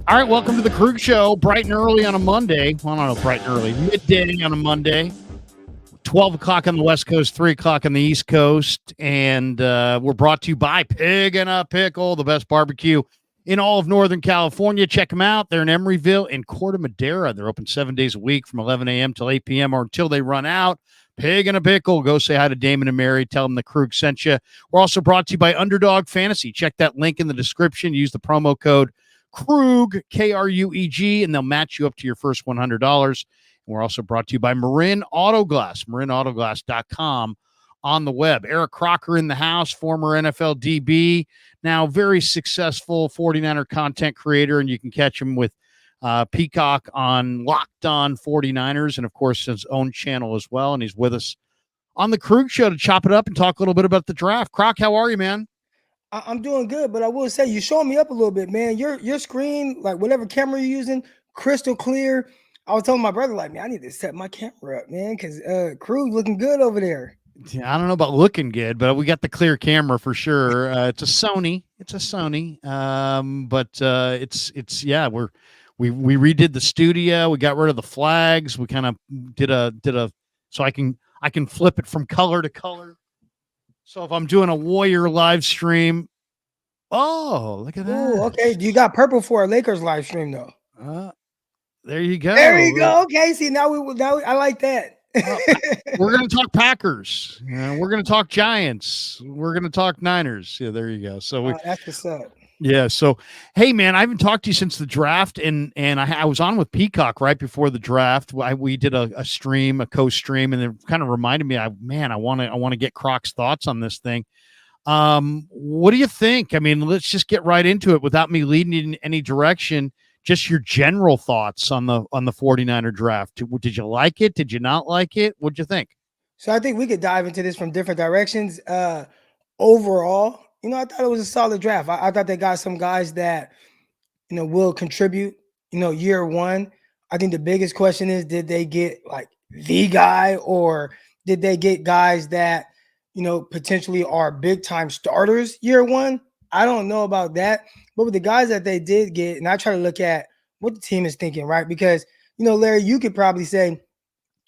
All right, welcome to the Krug Show, bright and early on a Monday. Well, I don't know, bright and early, midday on a Monday. 12 o'clock on the West Coast, 3 o'clock on the East Coast. And we're brought to you by Pig and a Pickle, the best barbecue in all of Northern California. Check them out. They're in Emeryville and Corte Madera. They're open 7 days a week from 11 a.m. till 8 p.m. or until they run out. Pig and a Pickle. Go say hi to Damon and Mary. Tell them the Krug sent you. We're also brought to you by Underdog Fantasy. Check that link in the description. Use the promo code Krug, K-R-U-E-G, and they'll match you up to your first $100. We're also brought to you by Marin Autoglass, marinautoglass.com on the web. Eric Crocker in the house, former NFL DB, now very successful 49er content creator, and you can catch him with Peacock on Locked On 49ers and, of course, his own channel as well. And he's with us on the Krug Show to chop it up and talk a little bit about the draft. Croc, how are you, man? I'm doing good, but I will say you're showing me up a little bit, man. Your screen, like whatever camera you're using, crystal clear. I was telling my brother, like, man, I need to set my camera up, man, because Krug looking good over there. Yeah, I don't know about looking good, but we got the clear camera for sure. It's a Sony. But it's yeah. We redid the studio. We got rid of the flags. We kind of did a so I can flip it from color to color. So if I'm doing a Warrior live stream, oh, look at that. Oh, okay. You got purple for a Lakers live stream though. There you go. There you go. Okay. See, now I like that. We're going to talk Packers. We're going to talk Giants. We're going to talk Niners. Yeah, there you go. So that's what's up. Yeah. So, hey, man, I haven't talked to you since the draft, and I was on with Peacock right before the draft. We did a stream, a co-stream, and it kind of reminded me, I want to get Croc's thoughts on this thing. What do you think? I mean, let's just get right into it without me leading in any direction. Just your general thoughts on the 49er draft. Did you like it? Did you not like it? What'd you think? So I think we could dive into this from different directions. Overall, I thought it was a solid draft. I thought they got some guys that, will contribute, year one. I think the biggest question is, did they get like the guy, or did they get guys that, potentially are big time starters year one? I don't know about that. But with the guys that they did get, and I try to look at what the team is thinking, right? Because, Larry, you could probably say,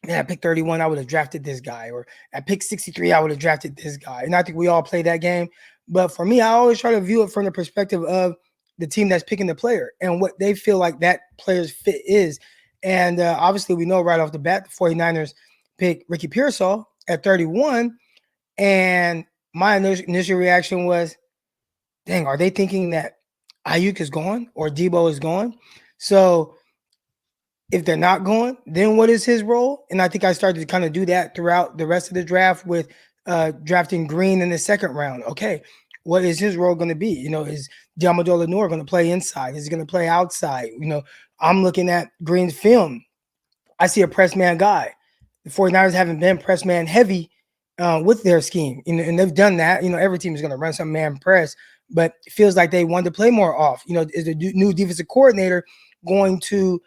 man, at pick 31, I would have drafted this guy, or at pick 63, I would have drafted this guy. And I think we all play that game. But for me, I always try to view it from the perspective of the team that's picking the player and what they feel like that player's fit is. And obviously, we know right off the bat, the 49ers pick Ricky Pearsall at 31. And my initial reaction was, dang, are they thinking that Ayuk is gone or Debo is gone? So if they're not going, then what is his role? And I think I started to kind of do that throughout the rest of the draft with drafting Green in the second round. Okay, what is his role going to be? Is Diamondo Lenore going to play inside? Is he going to play outside? I'm looking at Green's film. I see a press man guy. The 49ers haven't been press man heavy with their scheme, and they've done that. Every team is going to run some man press, but it feels like they want to play more off. Is the new defensive coordinator going to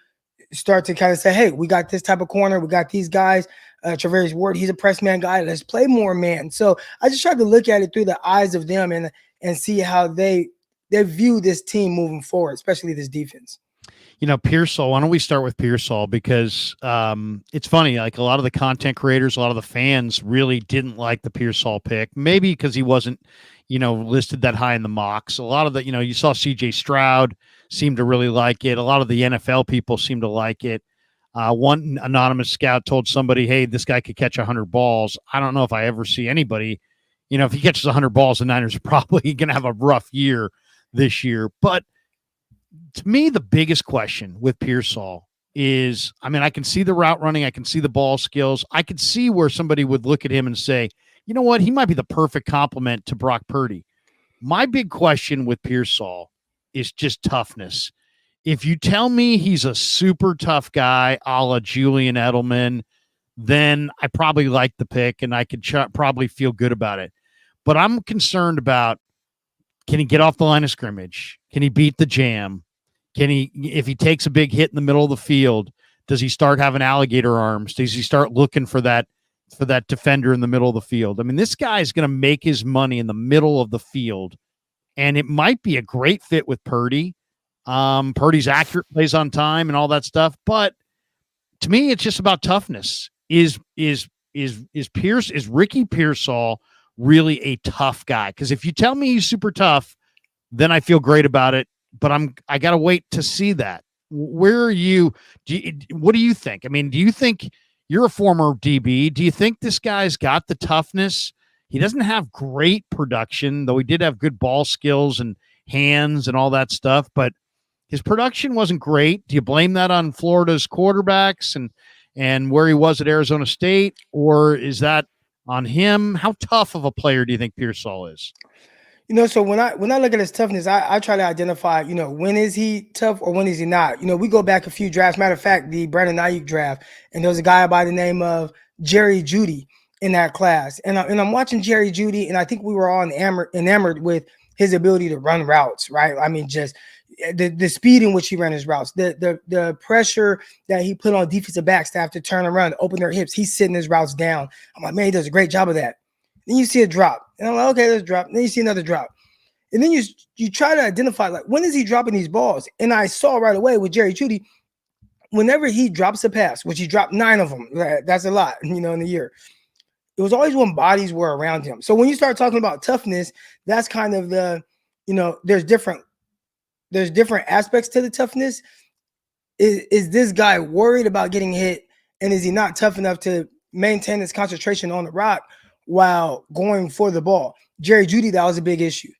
start to kind of say, hey, we got this type of corner, we got these guys, Travarius Ward, he's a press man guy, let's play more man. So I just tried to look at it through the eyes of them and see how they view this team moving forward, especially this defense. Pearsall, why don't we start with Pearsall? Because it's funny, like a lot of the content creators, a lot of the fans really didn't like the Pearsall pick, maybe because he wasn't, listed that high in the mocks. A lot of the, you saw CJ Stroud seemed to really like it. A lot of the NFL people seem to like it. One anonymous scout told somebody, hey, this guy could catch 100 balls. I don't know if I ever see anybody, if he catches 100 balls, the Niners are probably going to have a rough year this year. But to me, the biggest question with Pearsall is, I can see the route running. I can see the ball skills. I could see where somebody would look at him and say, you know what, he might be the perfect complement to Brock Purdy. My big question with Pearsall is just toughness. If you tell me he's a super tough guy, a la Julian Edelman, then I probably like the pick and I could probably feel good about it. But I'm concerned about, can he get off the line of scrimmage? Can he beat the jam? If he takes a big hit in the middle of the field, does he start having alligator arms? Does he start looking for that defender in the middle of the field? This guy is going to make his money in the middle of the field, and it might be a great fit with Purdy, Purdy's accurate, plays on time, and all that stuff. But to me, it's just about toughness. Is Ricky Pearsall really a tough guy? Because if you tell me he's super tough, then I feel great about it. But I got to wait to see that. Where are you? What do you think? I mean, do you think you're a former DB? Do you think this guy's got the toughness? He doesn't have great production, though he did have good ball skills and hands and all that stuff. But his production wasn't great. Do you blame that on Florida's quarterbacks and where he was at Arizona State, or is that on him? How tough of a player do you think Pearsall is? So when I look at his toughness, I try to identify, when is he tough or when is he not? We go back a few drafts. Matter of fact, the Brandon Ayuk draft, and there was a guy by the name of Jerry Jeudy in that class. And I'm watching Jerry Jeudy, and I think we were all enamored with his ability to run routes, right? I mean, just the speed in which he ran his routes, the pressure that he put on defensive backs to have to turn around, open their hips. He's sitting his routes down. I'm like, man, he does a great job of that. Then you see a drop. And I'm like, okay, there's a drop. And then you see another drop. And then you try to identify, like, when is he dropping these balls? And I saw right away with Jerry Jeudy, whenever he drops a pass, which he dropped 9 of them, that's a lot, in a year. It was always when bodies were around him. So when you start talking about toughness, that's kind of there's different aspects to the toughness. Is this guy worried about getting hit? And is he not tough enough to maintain his concentration on the rock while going for the ball? Jerry Jeudy, that was a big issue.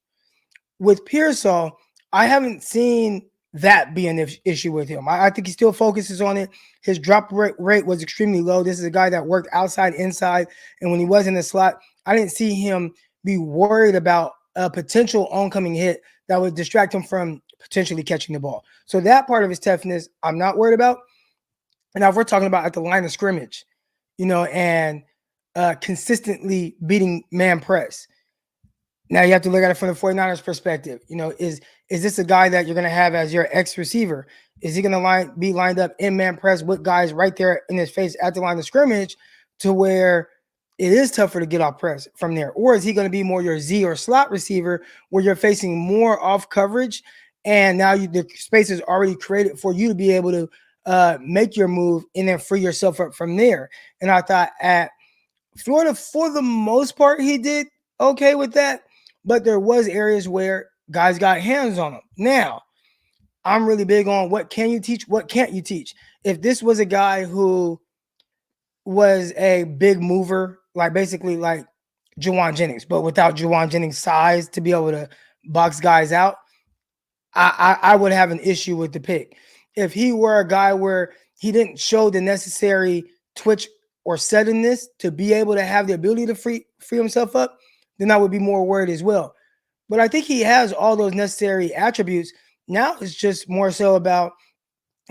With Pearsall, I haven't seen that be an issue with him. I think he still focuses on it. His drop rate was extremely low. This is a guy that worked outside, inside, and when he was in the slot, I didn't see him be worried about a potential oncoming hit that would distract him from potentially catching the ball. So that part of his toughness, I'm not worried about. And now if we're talking about at the line of scrimmage, and consistently beating man press. Now you have to look at it from the 49ers perspective. Is this a guy that you're going to have as your X receiver? Is he going to be lined up in man press with guys right there in his face at the line of scrimmage to where it is tougher to get off press from there? Or is he going to be more your Z or slot receiver where you're facing more off coverage and now the space is already created for you to be able to make your move and then free yourself up from there? And I thought at Florida, for the most part, he did okay with that. But there was areas where guys got hands on him. Now, I'm really big on what can you teach, what can't you teach. If this was a guy who was a big mover, like basically like Juwan Jennings, but without Juwan Jennings' size to be able to box guys out, I would have an issue with the pick. If he were a guy where he didn't show the necessary twitch or settedness to be able to have the ability to free himself up, then I would be more worried as well. But I think he has all those necessary attributes. Now it's just more so about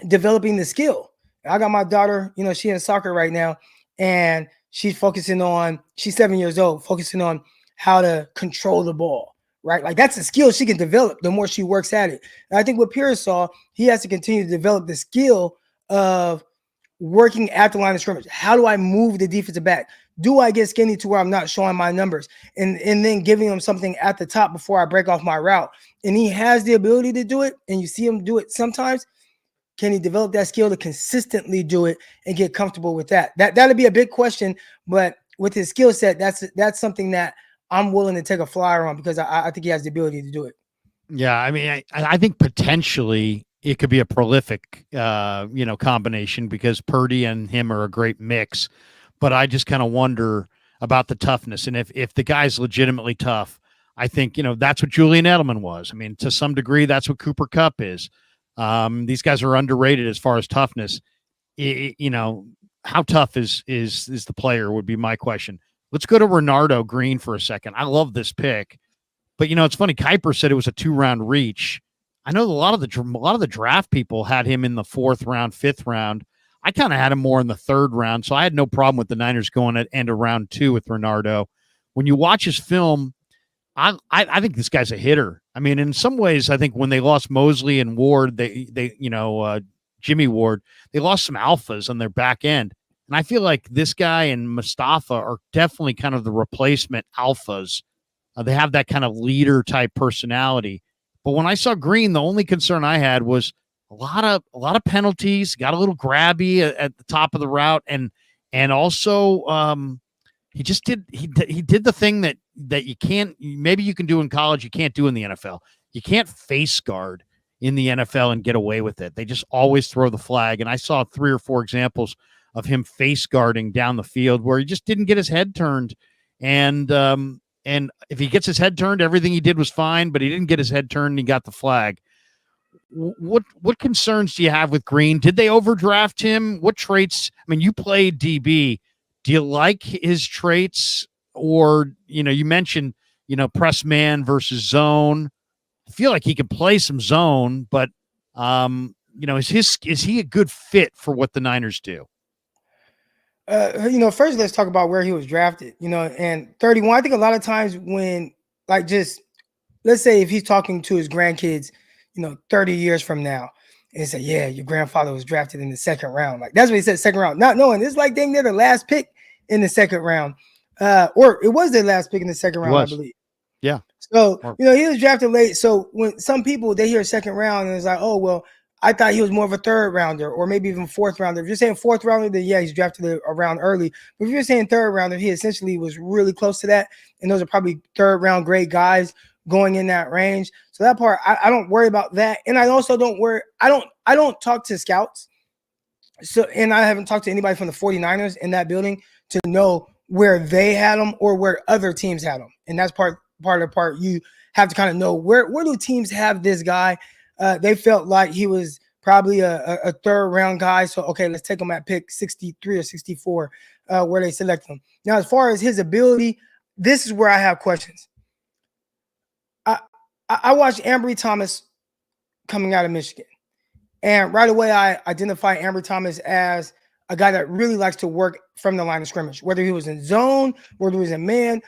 developing the skill. I got my daughter, she's in soccer right now, and she's 7 years old, focusing on how to control the ball, right? Like that's a skill she can develop the more she works at it. And I think with Pearsall, he has to continue to develop the skill of working at the line of scrimmage. How do I move the defensive back? Do I get skinny to where I'm not showing my numbers? And then giving him something at the top before I break off my route. And he has the ability to do it, and you see him do it sometimes. Can he develop that skill to consistently do it and get comfortable with that? That'd be a big question, but with his skill set, that's something that I'm willing to take a flyer on because I think he has the ability to do it. Yeah, I mean, I think potentially it could be a prolific, combination because Purdy and him are a great mix. But I just kind of wonder about the toughness. And if the guy's legitimately tough, I think, that's what Julian Edelman was. I mean, to some degree, that's what Cooper Kupp is. These guys are underrated as far as toughness. How tough is the player would be my question. Let's go to Renardo Green for a second. I love this pick. But, it's funny. Kuiper said it was a 2-round reach. I know a lot of the draft people had him in the 4th round, 5th round. I kind of had him more in the 3rd round, so I had no problem with the Niners going at end of round 2 with Renardo. When you watch his film, I think this guy's a hitter. I mean, in some ways, I think when they lost Mosley and Ward, Jimmy Ward, they lost some alphas on their back end. And I feel like this guy and Mustafa are definitely kind of the replacement alphas. They have that kind of leader type personality. But when I saw Green, the only concern I had was a lot of penalties, got a little grabby at the top of the route, and also he just he did the thing that you can't, maybe you can do in college, you can't do in the NFL. You can't face guard in the NFL and get away with it. They just always throw the flag. And I saw 3 or 4 examples of him face guarding down the field where he just didn't get his head turned. And if he gets his head turned, everything he did was fine, but he didn't get his head turned and he got the flag. What concerns do you have with Green? Did they overdraft him? What traits? I mean, you played DB. Do you like his traits? Or, you mentioned, press man versus zone. I feel like he could play some zone, but is he a good fit for what the Niners do? First let's talk about where he was drafted. And 31. I think a lot of times when, like, just let's say if he's talking to his grandkids, 30 years from now, and say, "Yeah, your grandfather was drafted in the second round." Like, that's what he said, second round, not knowing it's like dang near the last pick in the second round, or it was the last pick in the second round, I believe. Yeah. So, he was drafted late. So when some people, they hear second round and it's like, oh, well, I thought he was more of a third rounder or maybe even fourth rounder. If you're saying fourth rounder, then yeah, he's drafted a round early. But if you're saying third rounder, he essentially was really close to that. And those are probably third round great guys going in that range. So that part, I don't worry about that. And I also don't worry. I don't talk to scouts. So, and I haven't talked to anybody from the 49ers in that building to know where they had them or where other teams had them. And that's part of the part you have to kind of know where do teams have this guy. They felt like he was probably a third round guy. So, okay, let's take him at pick 63 or 64 where they select him. Now, as far as his ability, this is where I have questions. I watched Ambry Thomas coming out of Michigan. And right away, I identify Ambry Thomas as a guy that really likes to work from the line of scrimmage, whether he was in zone, whether he was in man.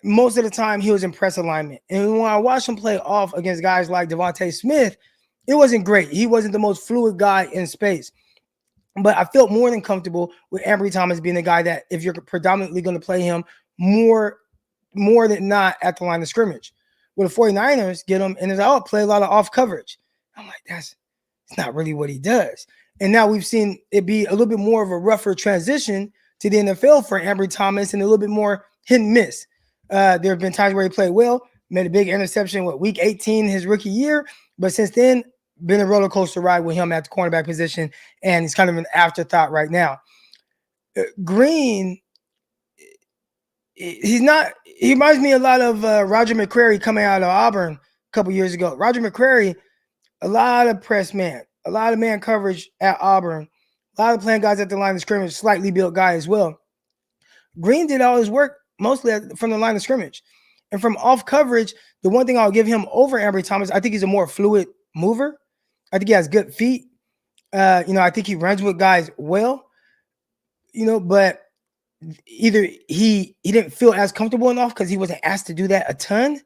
Most of the time, he was in press alignment. And when I watched him play off against guys like Devontae Smith, it wasn't great. He wasn't the most fluid guy in space. But I felt more than comfortable with Ambry Thomas being the guy that if you're predominantly going to play him more than not at the line of scrimmage. With the 49ers, get him, and it's like, play a lot of off coverage. I'm like, it's not really what he does. And now we've seen it be a little bit more of a rougher transition to the NFL for Ambry Thomas and a little bit more hit and miss. There have been times where he played well, made a big interception week 18 his rookie year, but since then, been a roller coaster ride with him at the cornerback position, and he's kind of an afterthought right now. Green, he reminds me a lot of Roger McCreary coming out of Auburn a couple years ago. Roger McCreary, a lot of press man, a lot of man coverage at Auburn, a lot of playing guys at the line of scrimmage, slightly built guy as well. Green did all his work mostly from the line of scrimmage. And from off coverage, the one thing I'll give him over Ambry Thomas, I think he's a more fluid mover. I think he has good feet. I think he runs with guys well, but either he didn't feel as comfortable enough because he wasn't asked to do that a ton.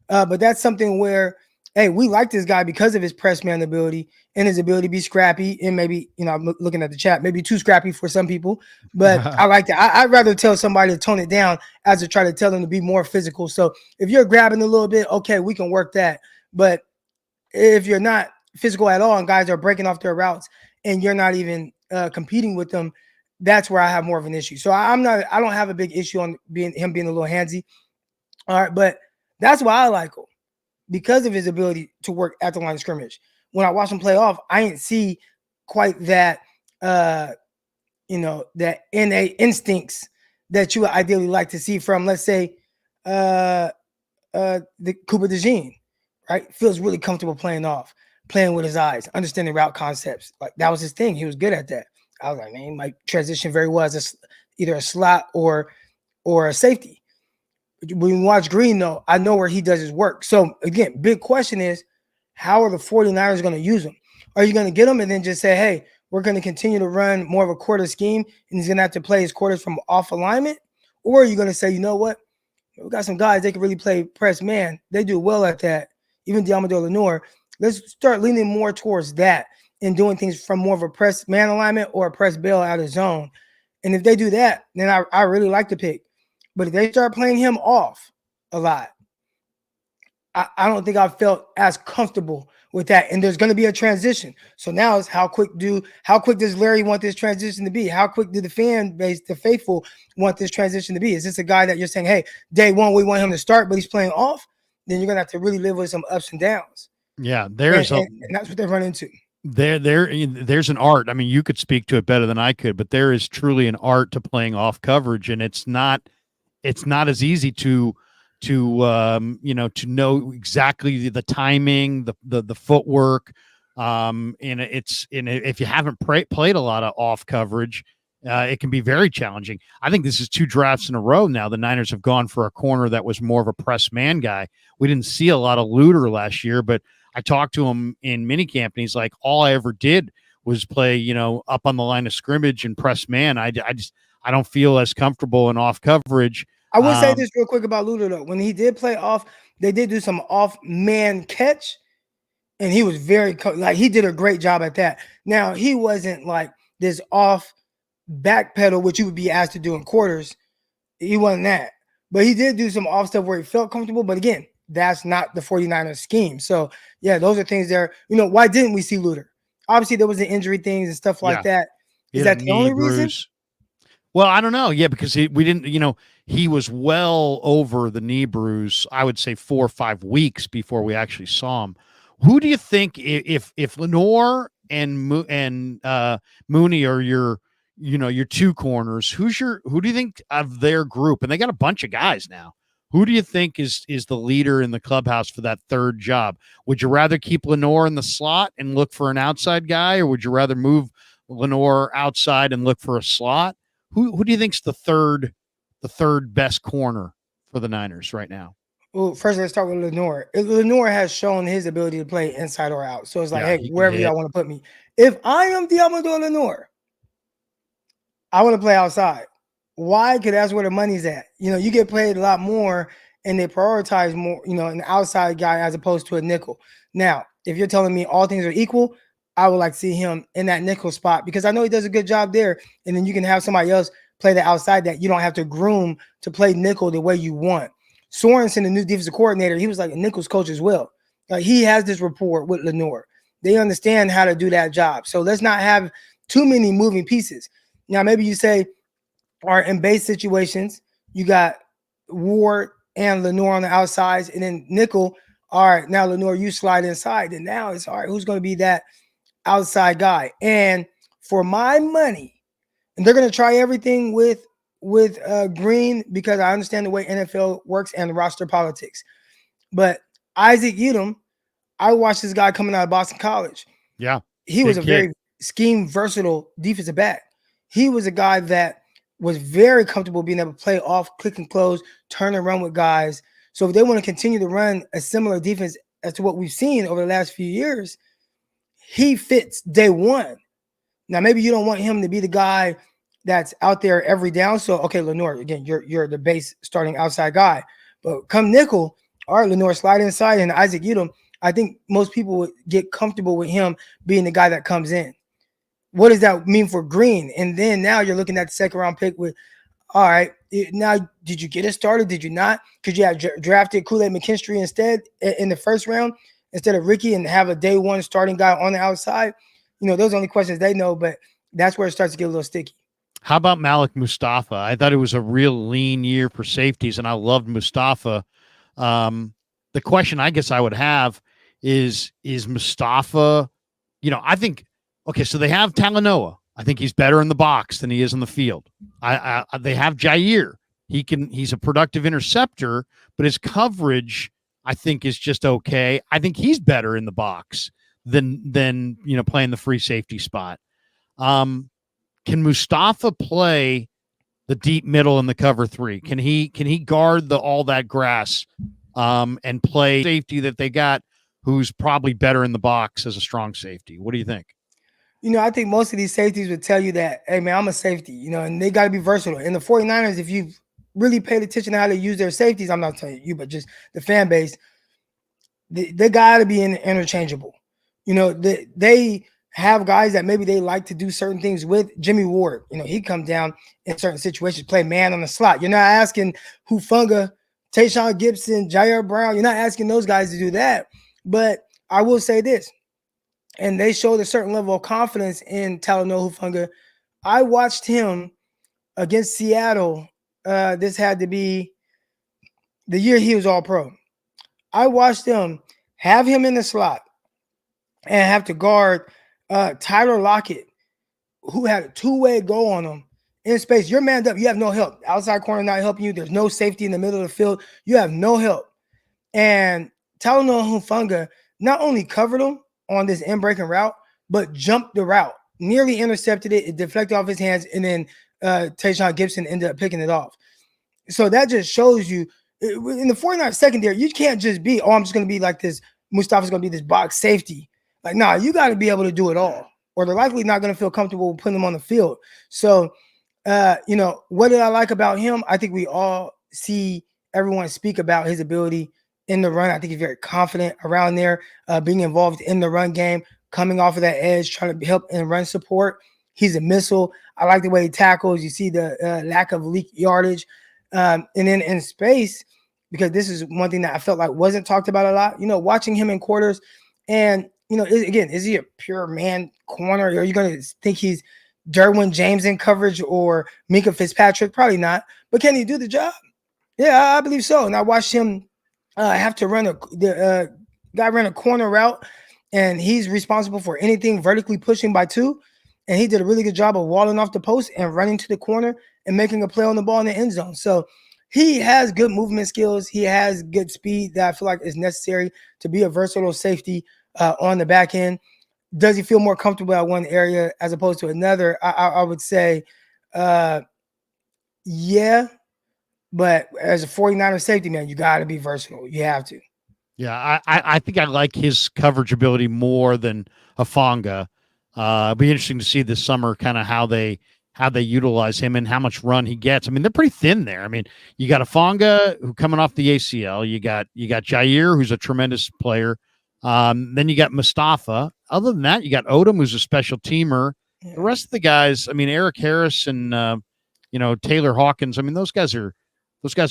But that's something where, hey, we like this guy because of his press man ability and his ability to be scrappy, and maybe, I'm looking at the chat, maybe too scrappy for some people, but I like that. I'd rather tell somebody to tone it down as to try to tell them to be more physical. So if you're grabbing a little bit, okay, we can work that. But if you're not physical at all and guys are breaking off their routes and you're not even competing with them, that's where I have more of an issue. So I don't have a big issue on him being a little handsy. All right, but that's why I like him, because of his ability to work at the line of scrimmage. When I watch him play off, I didn't see quite that, that innate instincts that you would ideally like to see from, let's say, the Cooper DeJean, right? Feels really comfortable playing off, playing with his eyes, understanding route concepts. Like, that was his thing. He was good at that. I was like, man, he might transition very well as either a slot or a safety. When we watch Green, though, I know where he does his work. So, again, big question is, how are the 49ers going to use him? Are you going to get him and then just say, hey, we're going to continue to run more of a quarter scheme and he's going to have to play his quarters from off alignment? Or are you going to say, you know what? We got some guys, they can really play press man. They do well at that. Even Diamador Lenoir. Let's start leaning more towards that and doing things from more of a press man alignment or a press bail out of zone. And if they do that, then I really like the pick. But if they start playing him off a lot, I don't think I felt as comfortable with that. And there's going to be a transition. So now it's how quick does Larry want this transition to be? How quick do the fan base, the faithful, want this transition to be? Is this a guy that you're saying, hey, day one, we want him to start, but he's playing off? Then you're going to have to really live with some ups and downs. Yeah, And, there's and that's what they run into. there's an art. I mean, you could speak to it better than I could, but there is truly an art to playing off coverage, and it's not as easy to to know exactly the timing, the footwork, and if you haven't played a lot of off coverage, it can be very challenging. I think this is 2 drafts in a row now. The Niners have gone for a corner that was more of a press man guy. We didn't see a lot of Luter last year, but I talked to him in minicamp, and he's like, all I ever did was play, up on the line of scrimmage and press man. I don't feel as comfortable in off coverage. I will say this real quick about Luter, though. When he did play off, they did do some off man catch, and he was he did a great job at that. Now, he wasn't like this off back pedal, which you would be asked to do in quarters. He wasn't that. But he did do some off stuff where he felt comfortable. But again, that's not the 49ers scheme. So, yeah, those are things there. Why didn't we see Luter? Obviously, there was the injury things and stuff like that. Is that the only reason? Well, I don't know. Yeah, because we didn't, he was well over the knee bruise, I would say 4 or 5 weeks before we actually saw him. Who do you think, if Lenoir and Mooney are your 2 corners, who do you think of their group? And they got a bunch of guys now. Who do you think is the leader in the clubhouse for that third job? Would you rather keep Lenoir in the slot and look for an outside guy, or would you rather move Lenoir outside and look for a slot? Who do you think's the third best corner for the Niners right now? Well, first let's start with Lenoir. Lenoir has shown his ability to play inside or out. So it's like, hey, wherever y'all want to put me. If I am Diamador Lenoir, I want to play outside. Why? Because that's where the money's at. You get paid a lot more, and they prioritize more, an outside guy as opposed to a nickel. Now, if you're telling me all things are equal, I would like to see him in that nickel spot, because I know he does a good job there. And then you can have somebody else play the outside that you don't have to groom to play nickel the way you want. Sorensen, the new defensive coordinator, he was like a nickels coach as well. He has this rapport with Lenoir. They understand how to do that job. So let's not have too many moving pieces. Now, maybe you say, all right, in base situations, you got Ward and Lenoir on the outsides, and then nickel. All right, now Lenoir, you slide inside. And now it's all right, who's going to be that outside guy? And for my money, and they're going to try everything with Green, because I understand the way NFL works and the roster politics. But Isaac Udom, I watched this guy coming out of Boston College. Yeah. He was a very scheme versatile defensive back. He was a guy that was very comfortable being able to play off, click and close, turn and run with guys. So if they want to continue to run a similar defense as to what we've seen over the last few years, he fits day one. Now, maybe you don't want him to be the guy that's out there every down. So, okay, Lenoir, again, you're the base starting outside guy. But come nickel, all right, Lenoir, slide inside, and Isaac Udom, I think most people would get comfortable with him being the guy that comes in. What does that mean for Green? And then now you're looking at the second round pick with, all right, now did you get it started? Did you not? Could you have drafted Kool-Aid McKinstry instead in the first round instead of Ricky, and have a day one starting guy on the outside? Those are only questions they know, but that's where it starts to get a little sticky. How about Malik Mustafa? I thought it was a real lean year for safeties, and I loved Mustafa. The question I guess I would have is Mustafa, I think, okay, so they have Talanoa. I think he's better in the box than he is in the field. They have Jair. He's a productive interceptor, but his coverage, I think, is just okay. I think he's better in the box than playing the free safety spot. Can Mustafa play the deep middle in the cover 3? Can he guard all that grass and play safety that they got, who's probably better in the box as a strong safety? What do you think? I think most of these safeties would tell you that, hey, man, I'm a safety, and they got to be versatile. And the 49ers, if you've really paid attention to how they use their safeties, I'm not telling you, but just the fan base, they got to be interchangeable. They have guys that maybe they like to do certain things with. Jimmy Ward, he comes down in certain situations, play man on the slot. You're not asking Hufanga Tayshaun Gibson, Jair Brown. You're not asking those guys to do that. But I will say this, and they showed a certain level of confidence in Talanoa Hufanga. I watched him against Seattle. This had to be the year he was all pro. I watched them have him in the slot and have to guard Tyler Lockett, who had a two-way go on him in space. You're manned up. You have no help. Outside corner not helping you. There's no safety in the middle of the field. You have no help. And Talanoa Hufanga not only covered him on this in-breaking route, but jumped the route, nearly intercepted it. It deflected off his hands, and then Tayshaun Gibson ended up picking it off. So that just shows you in the 49ers secondary, you can't just be, oh, I'm just going to be like this. Mustafa's going to be this box safety. Like, nah, you got to be able to do it all, or they're likely not going to feel comfortable putting him on the field. So, what did I like about him? I think we all see everyone speak about his ability in the run. I think he's very confident around there, being involved in the run game, coming off of that edge, trying to help in run support. He's a missile. I like the way he tackles. You see the lack of leak yardage. And then in space, because this is one thing that I felt like wasn't talked about a lot, watching him in quarters. And, again, is he a pure man corner? Are you going to think he's Derwin James in coverage or Minka Fitzpatrick? Probably not. But can he do the job? Yeah, I believe so. And I watched him have to run guy ran a corner route, and he's responsible for anything vertically pushing by two. And he did a really good job of walling off the post and running to the corner and making a play on the ball in the end zone. So he has good movement skills. He has good speed that I feel like is necessary to be a versatile safety on the back end. Does he feel more comfortable at one area as opposed to another? I would say, yeah. But as a 49er safety, man, you got to be versatile. You have to. Yeah, I think I like his coverage ability more than Hufanga. It'll be interesting to see this summer kind of how they utilize him and how much run he gets. I mean, they're pretty thin there. I mean, you got Hufanga who coming off the ACL. You got Jair, who's a tremendous player. Then you got Mustafa. Other than that, you got Odom, who's a special teamer. The rest of the guys, I mean, Eric Harris and Taylor Hawkins. I mean, those guys are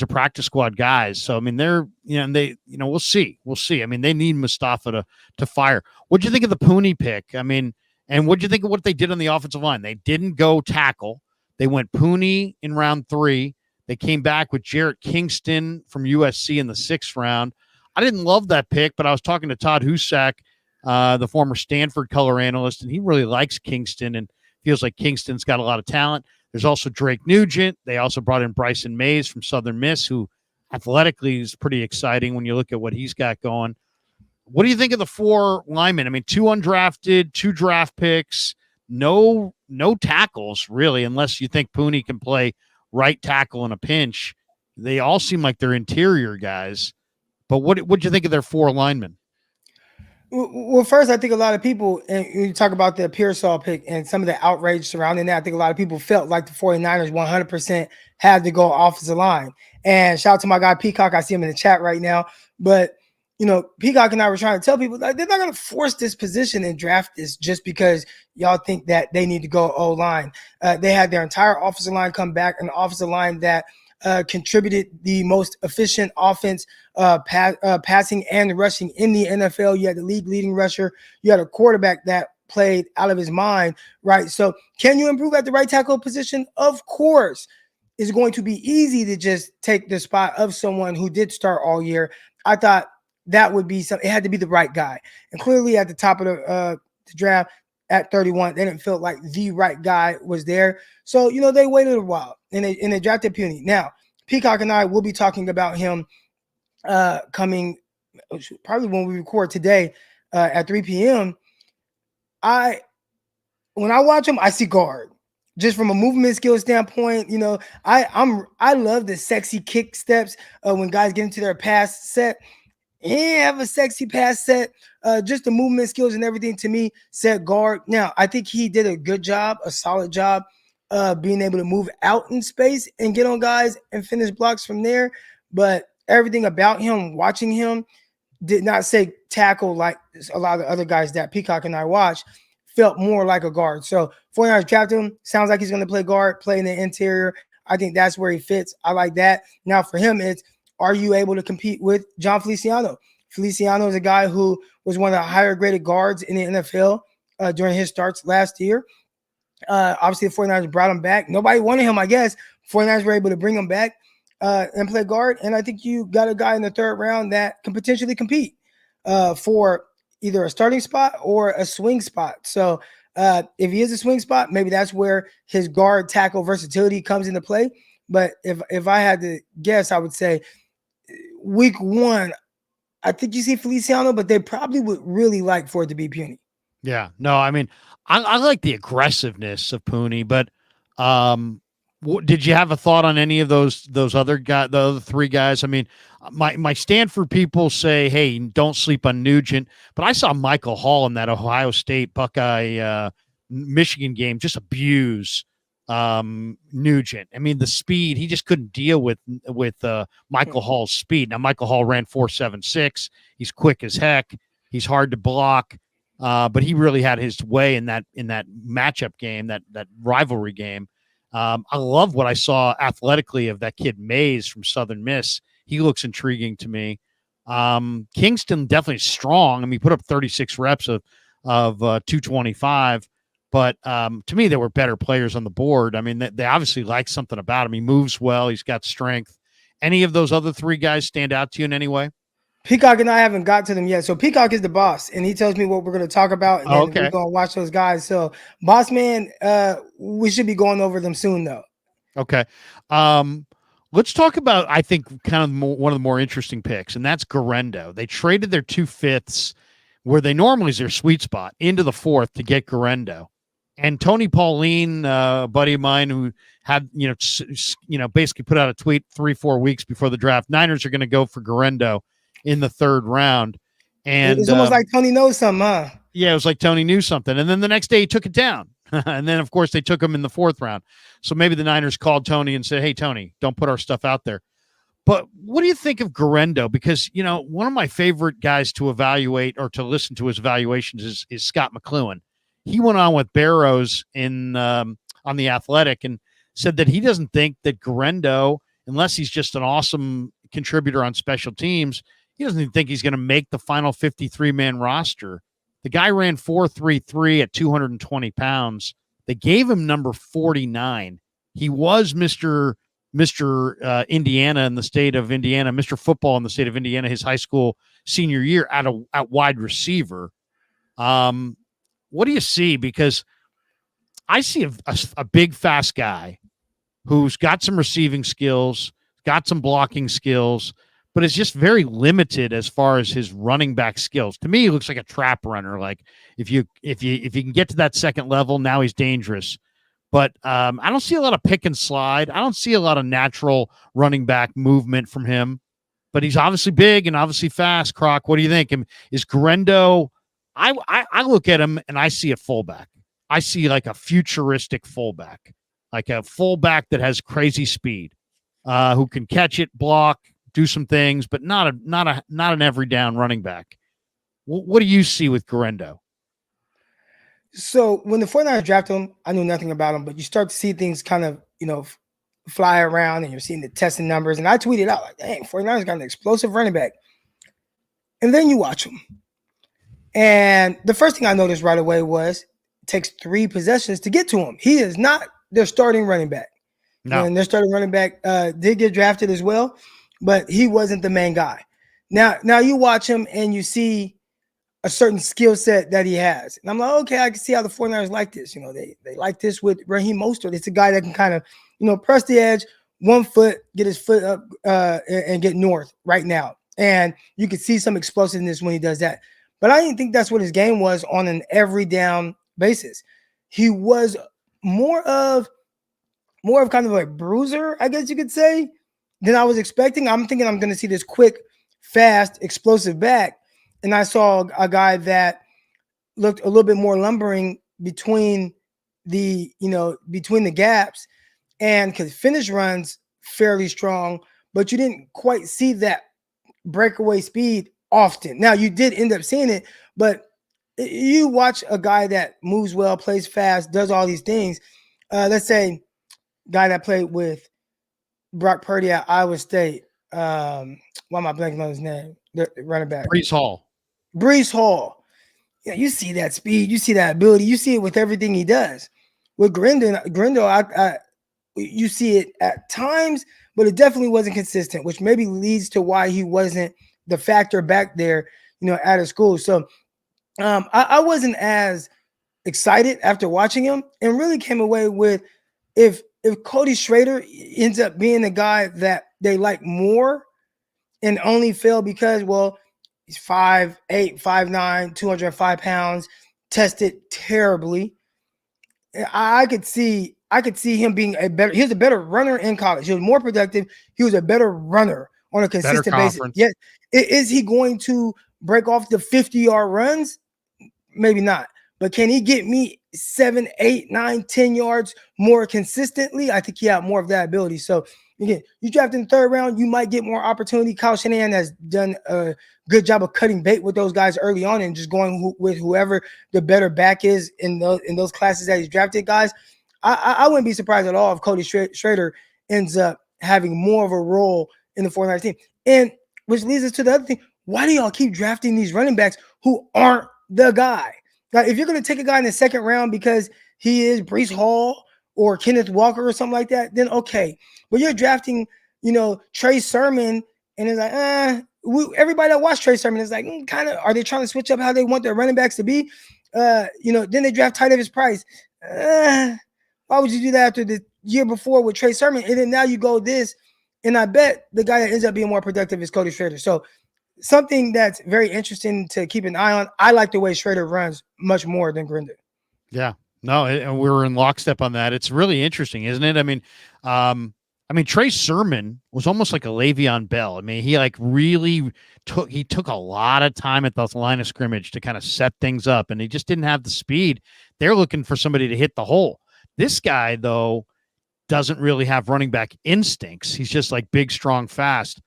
practice squad guys. So I mean, they're we'll see. I mean, they need Mustafa to fire. What'd you think of the Pooney pick? I mean, and what'd you think of what they did on the offensive line? They didn't go tackle. They went Pooney in round 3. They came back with Jarrett Kingston from USC in the 6th round. I didn't love that pick, but I was talking to Todd Husak, the former Stanford color analyst, and he really likes Kingston and feels like Kingston's got a lot of talent. There's also Drake Nugent. They also brought in Bryson Mays from Southern Miss, who athletically is pretty exciting when you look at what he's got going. What do you think of the 4 linemen? I mean, 2 undrafted, 2 draft picks, no tackles, really, unless you think Pooney can play right tackle in a pinch. They all seem like they're interior guys. But what'd you think of their 4 linemen? Well, first, I think a lot of people, and you talk about the Pearsall pick and some of the outrage surrounding that, I think a lot of people felt like the 49ers 100% had to go offensive line. And shout out to my guy Peacock. I see him in the chat right now. But, Peacock and I were trying to tell people that they're not going to force this position and draft this just because y'all think that they need to go O-line. They had their entire offensive line come back, an offensive line that contributed the most efficient offense, passing and rushing in the NFL. You had the league leading rusher. You had a quarterback that played out of his mind, right? So can you improve at the right tackle position? Of course. It's going to be easy to just take the spot of someone who did start all year. I thought that would be something. It had to be the right guy. And clearly at the top of the draft at 31, they didn't feel like the right guy was there. So, they waited a while and they drafted Pooney. Now, Peacock and I will be talking about him coming probably when we record today at 3 p.m. When I watch him, I see guard. Just from a movement skill standpoint, I love the sexy kick steps when guys get into their pass set. He have a sexy pass set. Just the movement skills and everything to me said guard. Now, I think he did a good job, a solid job being able to move out in space and get on guys and finish blocks from there. But everything about him, watching him, did not say tackle like a lot of the other guys that Peacock and I watched. Felt more like a guard. So 49ers drafted him. Sounds like he's going to play guard, play in the interior. I think that's where he fits. I like that. Now for him, it's are you able to compete with John Feliciano? Feliciano is a guy who was one of the higher graded guards in the NFL during his starts last year. Obviously, the 49ers brought him back. Nobody wanted him, I guess. 49ers were able to bring him back and play guard. And I think you got a guy in the third round that can potentially compete for either a starting spot or a swing spot. So if he is a swing spot, maybe that's where his guard tackle versatility comes into play. But if I had to guess, I would say week one, I think you see Feliciano, but they probably would really like for it to be Puny. Yeah, no, I mean, I like the aggressiveness of Pooney, but did you have a thought on any of those other guys, the other three guys? I mean, my Stanford people say, hey, don't sleep on Nugent, but I saw Michael Hall in that Ohio State Buckeye Michigan game just abuse Nugent. I mean, the speed, he just couldn't deal with Michael Hall's speed. Now, Michael Hall ran 4.76. He's quick as heck. He's hard to block. But he really had his way in that matchup game, that rivalry game. I love what I saw athletically of that kid Mays from Southern Miss. He looks intriguing to me. Kingston definitely strong. I mean, he put up 36 reps of 225, but to me, there were better players on the board. I mean, they obviously like something about him. He moves well. He's got strength. Any of those other three guys stand out to you in any way? Peacock and I haven't got to them yet. So Peacock is the boss, and he tells me what we're going to talk about, and then we're going to watch those guys. So, boss man, we should be going over them soon, though. Okay. Let's talk about, I think, kind of one of the more interesting picks, and that's Garendo. They traded their 2/5 where they normally is their sweet spot into the 4th to get Garendo. And Tony Pauline, a buddy of mine who had, basically put out a tweet 3-4 weeks before the draft, Niners are going to go for Garendo in the 3rd round. And it's almost like Tony knows something, huh? Yeah, it was like Tony knew something. And then the next day he took it down. And then, of course, they took him in the 4th round. So maybe the Niners called Tony and said, hey, Tony, don't put our stuff out there. But what do you think of Garendo? Because, one of my favorite guys to evaluate or to listen to his evaluations is Scott McCloughan. He went on with Barrows on The Athletic and said that he doesn't think that Garendo, unless he's just an awesome contributor on special teams, he doesn't even think he's going to make the final 53-man roster. The guy ran 4.33 at 220 pounds. They gave him number 49. He was Mr. Indiana in the state of Indiana, Mr. Football in the state of Indiana, his high school senior year at wide receiver. What do you see? Because I see a big, fast guy who's got some receiving skills, got some blocking skills, but is just very limited as far as his running back skills. To me, he looks like a trap runner. Like if you can get to that 2nd level, now he's dangerous. But I don't see a lot of pick and slide. I don't see a lot of natural running back movement from him. But he's obviously big and obviously fast. Croc, what do you think? Is Garendo? I look at him and I see a fullback. I see like a futuristic fullback, like a fullback that has crazy speed, who can catch it, block, do some things, but not an every down running back. What do you see with Garendo? So when the 49ers drafted him, I knew nothing about him, but you start to see things kind of, fly around and you're seeing the testing numbers. And I tweeted out like, dang, 49ers got an explosive running back. And then you watch him. And the first thing I noticed right away was it takes 3 possessions to get to him. He is not their starting running back. No. And their starting running back did get drafted as well, but he wasn't the main guy. Now you watch him and you see a certain skill set that he has. And I'm like, okay, I can see how the 49ers like this. They like this with Raheem Mostert. It's a guy that can kind of, press the edge, 1 foot, get his foot up and get north right now. And you can see some explosiveness when he does that. But I didn't think that's what his game was on an every down basis. He was more of kind of a bruiser, I guess you could say, than I was expecting. I'm thinking I'm going to see this quick, fast, explosive back. And I saw a guy that looked a little bit more lumbering between the gaps and could finish runs fairly strong, but you didn't quite see that breakaway speed often. Now you did end up seeing it, but you watch a guy that moves well, plays fast, does all these things. Let's say guy that played with Brock Purdy at Iowa State, Why am I blanking on his name? The running back. Brees Hall. Brees Hall. Yeah, you see that speed, you see that ability, you see it with everything he does. With Grindle, you see it at times, but it definitely wasn't consistent, which maybe leads to why he wasn't the factor back there, out of school. So I wasn't as excited after watching him, and really came away with if Cody Schrader ends up being the guy that they like more and only fail because, well, he's 5'8", 5'9", 205 pounds, tested terribly. I could see him being he was a better runner in college. He was more productive. He was a better runner on a consistent basis. Yet, is he going to break off the 50-yard runs? Maybe not. But can he get me 7, 8, 9, 10 yards more consistently? I think he had more of that ability. So again, you draft in the third round, you might get more opportunity. Kyle Shanahan has done a good job of cutting bait with those guys early on and just going with whoever the better back is in those classes that he's drafted guys. I wouldn't be surprised at all if Cody Schrader ends up having more of a role in the 49ers team. And which leads us to the other thing. Why do y'all keep drafting these running backs who aren't the guy? Now, if you're going to take a guy in the second round because he is Brees Hall or Kenneth Walker or something like that, then okay. But you're drafting, Trey Sermon, and it's like, everybody that watched Trey Sermon is like, kind of, are they trying to switch up how they want their running backs to be? Then they draft Ty Davis Price. Why would you do that after the year before with Trey Sermon? And then now you go this, and I bet the guy that ends up being more productive is Cody Schrader. So something that's very interesting to keep an eye on. I like the way Schrader runs much more than Grindle. Yeah, no, and we were in lockstep on that. It's really interesting, isn't it? I mean, Trey Sermon was almost like a Le'Veon Bell. I mean, he really took a lot of time at the line of scrimmage to kind of set things up, and he just didn't have the speed. They're looking for somebody to hit the hole. This guy, though, doesn't really have running back instincts. He's just like big, strong, fast.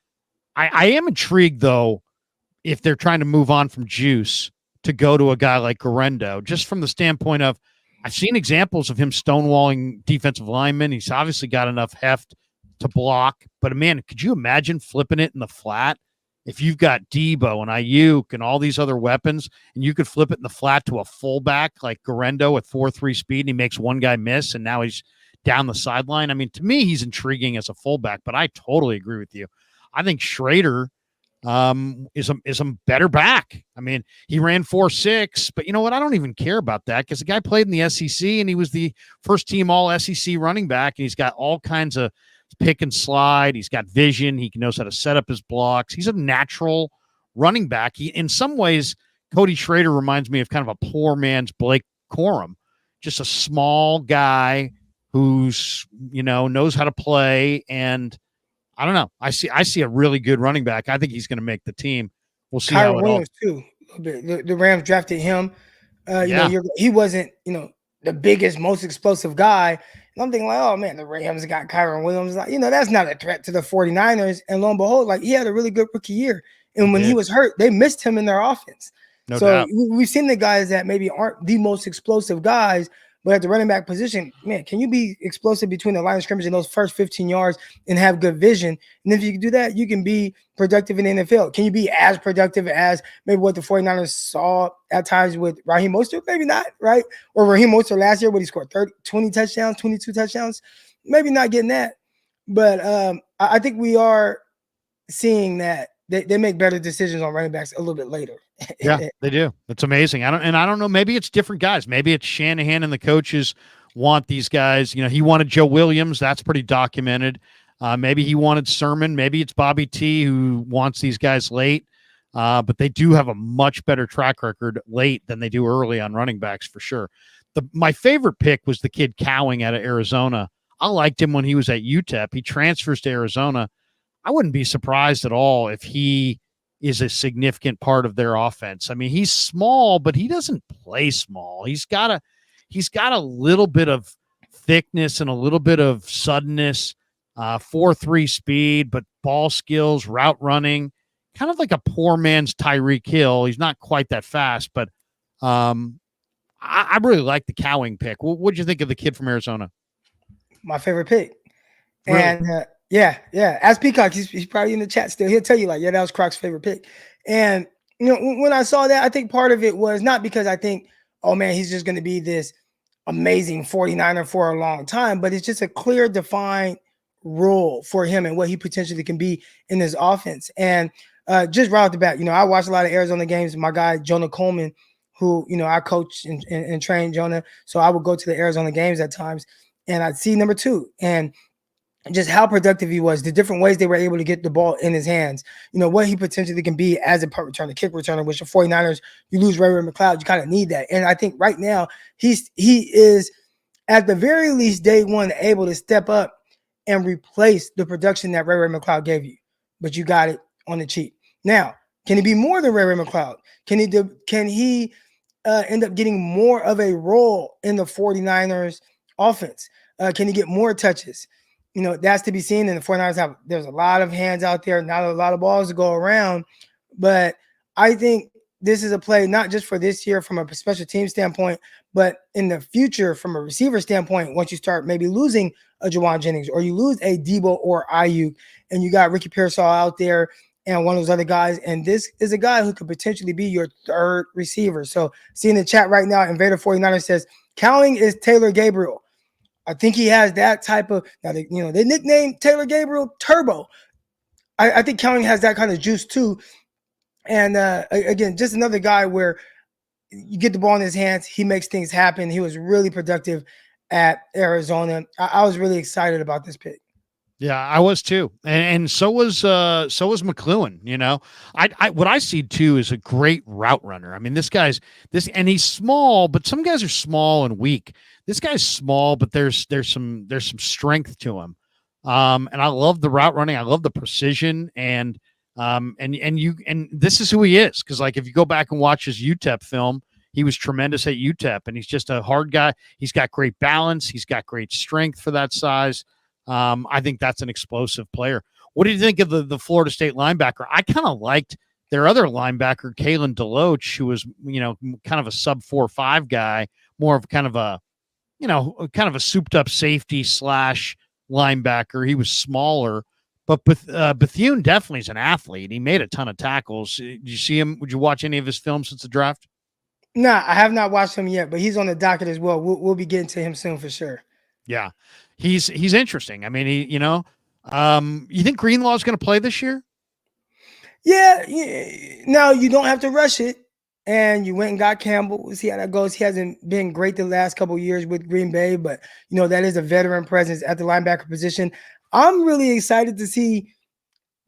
I am intrigued, though, if they're trying to move on from Juice to go to a guy like Garendo, just from the standpoint of I've seen examples of him stonewalling defensive linemen. He's obviously got enough heft to block, but man, could you imagine flipping it in the flat? If you've got Debo and Ayuk and all these other weapons, and you could flip it in the flat to a fullback like Garendo at 4.3 speed, and he makes one guy miss, and now he's down the sideline. I mean, to me, he's intriguing as a fullback, but I totally agree with you. I think Schrader is a better back. I mean, he ran 4.6, but you know what? I don't even care about that because the guy played in the SEC and he was the first team all SEC running back, and he's got all kinds of pick and slide. He's got vision. He knows how to set up his blocks. He's a natural running back. In some ways, Cody Schrader reminds me of kind of a poor man's Blake Corum, just a small guy who's, knows how to play. And I don't know. I see a really good running back. I think he's going to make the team. We'll see. Kyron Williams too. The Rams drafted him. He wasn't, the biggest, most explosive guy. And I'm thinking like, oh man, the Rams got Kyron Williams. Like, that's not a threat to the 49ers. And lo and behold, like he had a really good rookie year. And when he was hurt, they missed him in their offense. No doubt. We've seen the guys that maybe aren't the most explosive guys, but at the running back position, man, can you be explosive between the line of scrimmage and those first 15 yards and have good vision? And if you can do that, you can be productive in the NFL. Can you be as productive as maybe what the 49ers saw at times with Raheem Mostert? Maybe not, right? Or Raheem Mostert last year when he scored 20 touchdowns, 22 touchdowns. Maybe not getting that. But I think we are seeing that they make better decisions on running backs a little bit later. Yeah, they do. It's amazing. I don't know. Maybe it's different guys. Maybe it's Shanahan and the coaches want these guys. He wanted Joe Williams. That's pretty documented. Maybe he wanted Sermon. Maybe it's Bobby T who wants these guys late. But they do have a much better track record late than they do early on running backs for sure. My favorite pick was the kid Cowing out of Arizona. I liked him when he was at UTEP. He transfers to Arizona. I wouldn't be surprised at all if he is a significant part of their offense. I mean, he's small, but he doesn't play small. He's got a little bit of thickness and a little bit of suddenness, 4.3 speed, but ball skills, route running, kind of like a poor man's Tyreek Hill. He's not quite that fast, but I really like the Cowing pick. What'd you think of the kid from Arizona? My favorite pick. Really? And Yeah, yeah. Ask Peacock. He's probably in the chat still. He'll tell you like, yeah, that was Croc's favorite pick. And when I saw that, I think part of it was not because I think, oh man, he's just going to be this amazing 49er for a long time, but it's just a clear, defined role for him and what he potentially can be in this offense. And just right off the bat, I watched a lot of Arizona games. My guy Jonah Coleman, who I coach and train Jonah, so I would go to the Arizona games at times, and I'd see number 2 and just how productive he was, the different ways they were able to get the ball in his hands, what he potentially can be as a punt returner, kick returner, which the 49ers, you lose Ray McCloud, you kind of need that. And I think right now he is at the very least day one able to step up and replace the production that Ray McCloud gave you, but you got it on the cheap. Now, can he be more than Ray McCloud? Can he end up getting more of a role in the 49ers offense? Can he get more touches? That's to be seen. And the 49ers there's a lot of hands out there, not a lot of balls to go around. But I think this is a play not just for this year from a special team standpoint, but in the future from a receiver standpoint, once you start maybe losing a Juwan Jennings or you lose a Debo or Ayuk, and you got Ricky Pearsall out there and one of those other guys. And this is a guy who could potentially be your third receiver. So seeing the chat right now, Invader 49er says, Cowling is Taylor Gabriel. I think he has that type of, now they nicknamed Taylor Gabriel Turbo. I think Cowling has that kind of juice too. And again, just another guy where you get the ball in his hands, he makes things happen. He was really productive at Arizona. I was really excited about this pick. Yeah, I was too, and so was McLuhan. What I see too is a great route runner. I mean, and he's small, but some guys are small and weak. This guy's small, but there's some strength to him. And I love the route running. I love the precision, and this is who he is. Because like if you go back and watch his UTEP film, he was tremendous at UTEP, and he's just a hard guy. He's got great balance. He's got great strength for that size. I think that's an explosive player. What do you think of the Florida State linebacker? I kind of liked their other linebacker, Kalen DeLoach, who was, kind of a sub 4.5 guy, more of kind of a souped up safety / linebacker. He was smaller, but Bethune definitely is an athlete. He made a ton of tackles. Did you see him? Would you watch any of his films since the draft? Nah, I have not watched him yet, but he's on the docket as well. We'll be getting to him soon for sure. Yeah, he's interesting. I mean, you think Greenlaw is going to play this year? Yeah. Now you don't have to rush it, and you went and got Campbell. We'll see how that goes. He hasn't been great the last couple of years with Green Bay, but that is a veteran presence at the linebacker position. I'm really excited to see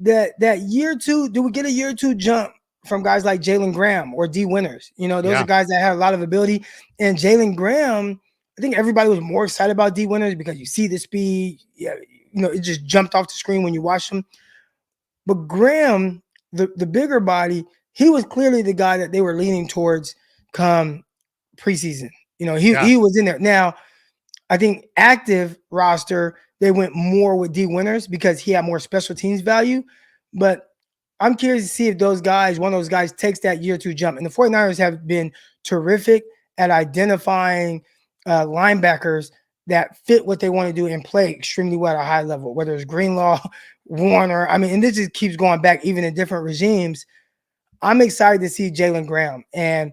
that year 2. Do we get a year 2 jump from guys like Jalen Graham or D Winters? Those are guys that have a lot of ability. And Jalen Graham, I think everybody was more excited about D Winters because you see the speed. Yeah, it just jumped off the screen when you watch him. But Graham, the bigger body, he was clearly the guy that they were leaning towards come preseason. He was in there. Now, I think active roster, they went more with D Winters because he had more special teams value. But I'm curious to see if one of those guys takes that year 2 jump. And the 49ers have been terrific at identifying linebackers that fit what they want to do and play extremely well at a high level, whether it's Greenlaw, Warner. I mean, and this just keeps going back even in different regimes. I'm excited to see Jalen Graham. And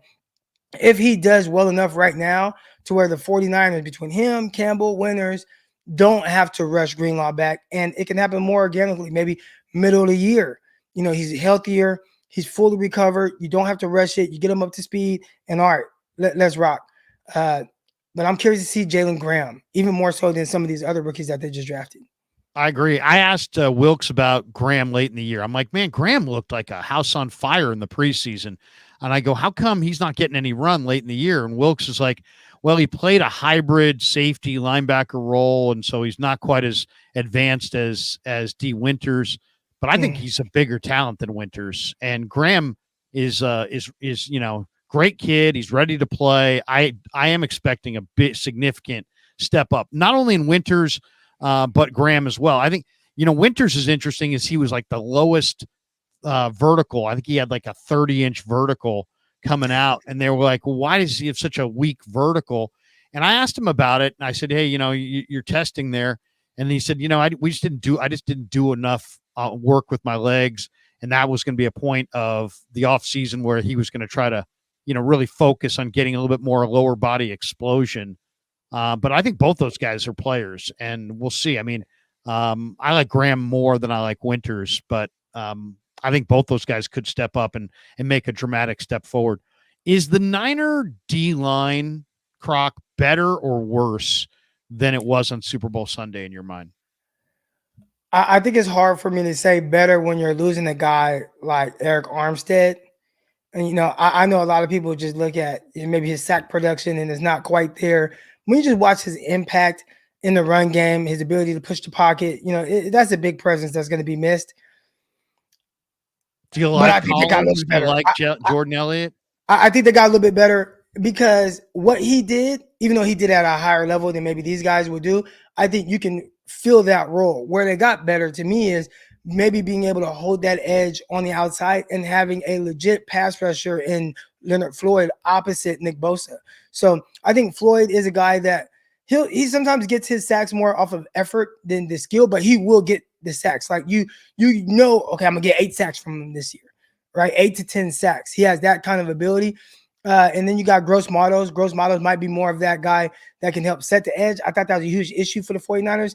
if he does well enough right now to where the 49ers, between him, Campbell, Winters, don't have to rush Greenlaw back, and it can happen more organically, maybe middle of the year. He's healthier. He's fully recovered. You don't have to rush it. You get him up to speed, and all right, let's rock. But I'm curious to see Jalen Graham, even more so than some of these other rookies that they just drafted. I agree. I asked Wilkes about Graham late in the year. I'm like, man, Graham looked like a house on fire in the preseason. And I go, how come he's not getting any run late in the year? And Wilkes is like, well, he played a hybrid safety linebacker role, and so he's not quite as advanced as D Winters. But I think he's a bigger talent than Winters. And Graham is great kid. He's ready to play. I am expecting a bit significant step up, not only in Winters, but Graham as well. I think, Winters is interesting as he was like the lowest vertical. I think he had like a 30-inch vertical coming out, and they were like, well, why does he have such a weak vertical? And I asked him about it, and I said, hey, you're testing there. And he said, I just didn't do enough work with my legs. And that was going to be a point of the offseason where he was going to try to, really focus on getting a little bit more lower body explosion. But I think both those guys are players, and we'll see. I mean, I like Graham more than I like Winters, but I think both those guys could step up and make a dramatic step forward. Is the Niner D line, Croc, better or worse than it was on Super Bowl Sunday in your mind? I think it's hard for me to say better when you're losing a guy like Eric Armstead. And I know a lot of people just look at maybe his sack production and it's not quite there. When you just watch his impact in the run game, his ability to push the pocket, that's a big presence that's going to be missed. Do you like I think Collins? They got a little bit better. Do you like Jordan Elliott? I think they got a little bit better because what he did, even though he did at a higher level than maybe these guys would do, I think you can fill that role. Where they got better to me is maybe being able to hold that edge on the outside and having a legit pass rusher in Leonard Floyd opposite Nick Bosa. So I think Floyd is a guy that he sometimes gets his sacks more off of effort than the skill, but he will get the sacks. Like okay, I'm gonna get 8 sacks from him this year, right? 8 to 10 sacks. He has that kind of ability. And then you got Gross Matos. Gross Matos might be more of that guy that can help set the edge. I thought that was a huge issue for the 49ers.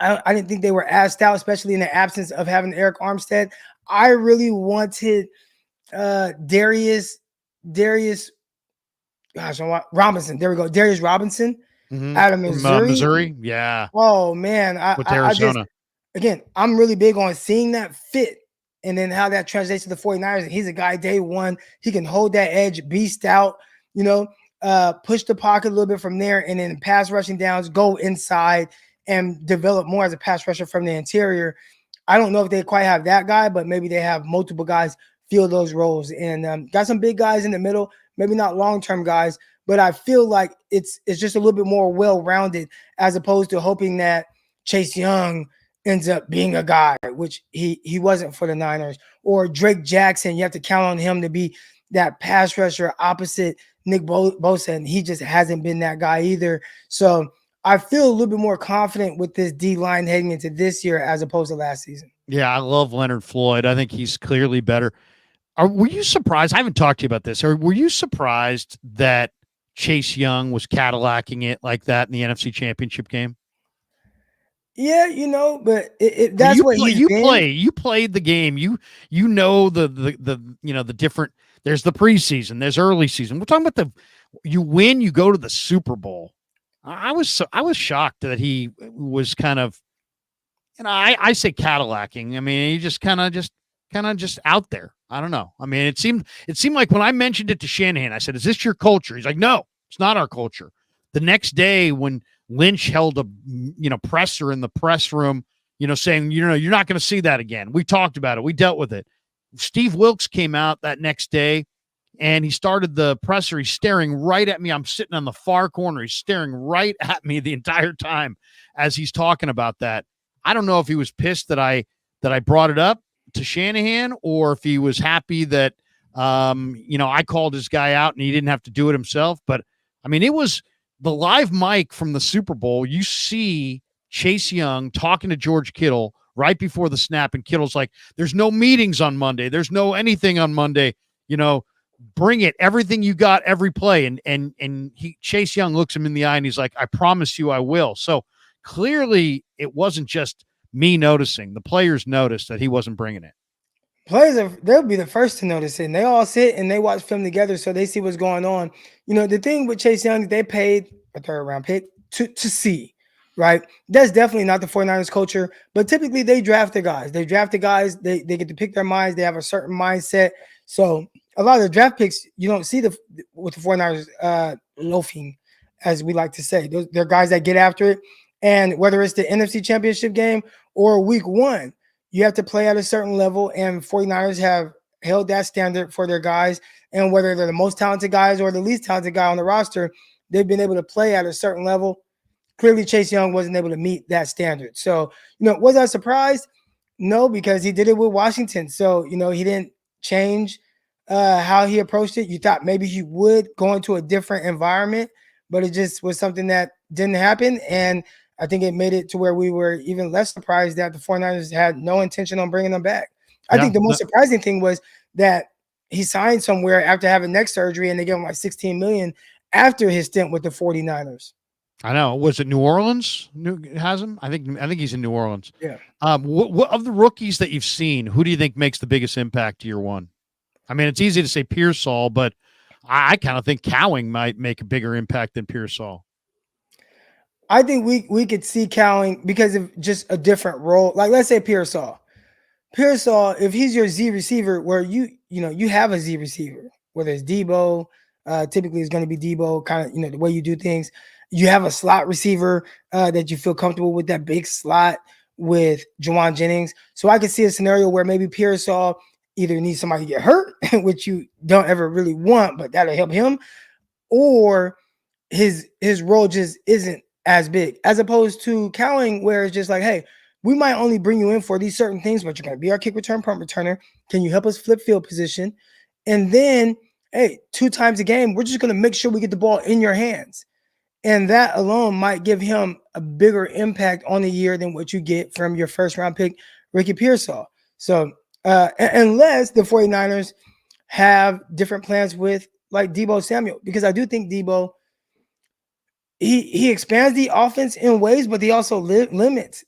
I didn't think they were as stout, especially in the absence of having Eric Armstead. I really wanted Darius Robinson. There we go. Darius Robinson out of Missouri. Missouri, yeah. Oh, man. With Arizona. I'm really big on seeing that fit and then how that translates to the 49ers. He's a guy day one. He can hold that edge, be stout, push the pocket a little bit from there, and then pass rushing downs, go inside and develop more as a pass rusher from the interior. I don't know if they quite have that guy, but maybe they have multiple guys fill those roles. And got some big guys in the middle, maybe not long-term guys, but I feel like it's just a little bit more well-rounded as opposed to hoping that Chase Young ends up being a guy, which he wasn't for the Niners, or Drake Jackson. You have to count on him to be that pass rusher opposite Nick Bosa, and he just hasn't been that guy either. So I feel a little bit more confident with this D-line heading into this year as opposed to last season. Yeah, I love Leonard Floyd. I think he's clearly better. Were you surprised? I haven't talked to you about this. Or were you surprised that Chase Young was Cadillacing it like that in the NFC Championship game? Yeah, but that's what you played the game. You know the different. There's the preseason. There's early season. We're talking about you win. You go to the Super Bowl. I was shocked that he was kind of, I say Cadillacing. I mean, he just kind of out there. I don't know. I mean, it seemed like when I mentioned it to Shanahan, I said, "Is this your culture?" He's like, "No, it's not our culture." The next day, when Lynch held a presser in the press room, saying, you're not going to see that again. We talked about it. We dealt with it. Steve Wilkes came out that next day, and he started the presser. He's staring right at me. I'm sitting on the far corner. He's staring right at me the entire time as he's talking about that. I don't know if he was pissed that I brought it up to Shanahan, or if he was happy that I called his guy out and he didn't have to do it himself. But I mean, it was the live mic from the Super Bowl. You see Chase Young talking to George Kittle right before the snap, and Kittle's like, "There's no meetings on Monday. There's no anything on Monday. Bring it, everything you got, every play." And Chase Young looks him in the eye and he's like, "I promise you I will." So clearly it wasn't just me noticing. The players noticed that he wasn't bringing it. Players, they'll be the first to notice it. And they all sit and they watch film together, so they see what's going on. The thing with Chase Young, they paid a third-round pick to see, right? That's definitely not the 49ers culture, but typically they draft the guys. They get to pick their minds. They have a certain mindset. So a lot of the draft picks, you don't see with the 49ers loafing, as we like to say. They're guys that get after it. And whether it's the NFC Championship game or week one, you have to play at a certain level, and 49ers have held that standard for their guys. And whether they're the most talented guys or the least talented guy on the roster, they've been able to play at a certain level. Clearly, Chase Young wasn't able to meet that standard. So, was I surprised? No, because he did it with Washington. So, he didn't change how he approached it. You thought maybe he would go into a different environment, but it just was something that didn't happen. And I think it made it to where we were even less surprised that the 49ers had no intention on bringing him back. I Yeah. think the most surprising thing was that he signed somewhere after having neck surgery and they gave him like $16 million after his stint with the 49ers. I know. Was it New Orleans? Has him? I think he's in New Orleans. Yeah. What of the rookies that you've seen, who do you think makes the biggest impact year one? I mean, it's easy to say Pearsall, but I kind of think Cowing might make a bigger impact than Pearsall. I think we could see Cowing because of just a different role. Like let's say Pearsall. Pearsall, if he's your Z receiver, where you have a Z receiver, whether it's Debo, typically it's going to be Debo, kind of the way you do things. You have a slot receiver that you feel comfortable with, that big slot with Juwan Jennings. So I could see a scenario where maybe Pearsall either needs somebody to get hurt, which you don't ever really want, but that'll help him, or his role just isn't as big, as opposed to Cowing, where it's just like, hey, we might only bring you in for these certain things, but you're going to be our kick return punt returner. Can you help us flip field position? And then, hey, 2 times a game, we're just going to make sure we get the ball in your hands. And that alone might give him a bigger impact on the year than what you get from your first round pick, Ricky Pearsall. So unless the 49ers have different plans with like Debo Samuel, because I do think Debo, he expands the offense in ways, but he also limits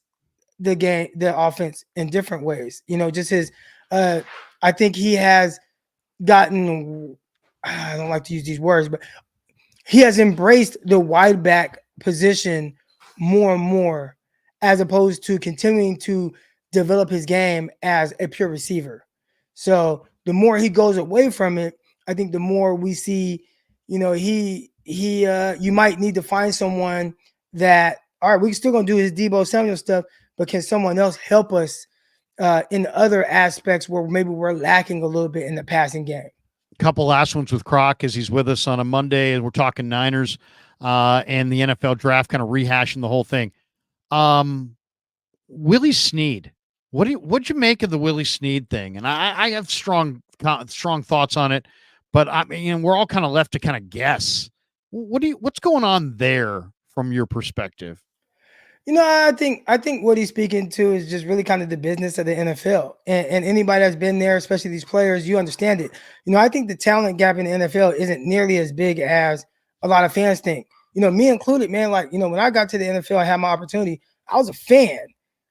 the offense in different ways. Just his I think he has gotten, I don't like to use these words, but he has embraced the wide back position more and more, as opposed to continuing to develop his game as a pure receiver. So the more he goes away from it, I think the more we see, you might need to find someone that, all right, we're still gonna do his Debo Samuel stuff, but can someone else help us in other aspects where maybe we're lacking a little bit in the passing game? Couple last ones with Croc as he's with us on a Monday, and we're talking Niners and the NFL draft, kind of rehashing the whole thing. Willie Snead, what'd you make of the Willie Snead thing? And I have strong thoughts on it, but I mean, we're all kind of left to kind of guess. What's going on there from your perspective? I think what he's speaking to is just really kind of the business of the NFL, and anybody that's been there, especially these players, you understand it. I think the talent gap in the NFL isn't nearly as big as a lot of fans think. Me included, man. Like, when I got to the NFL, I had my opportunity. I was a fan.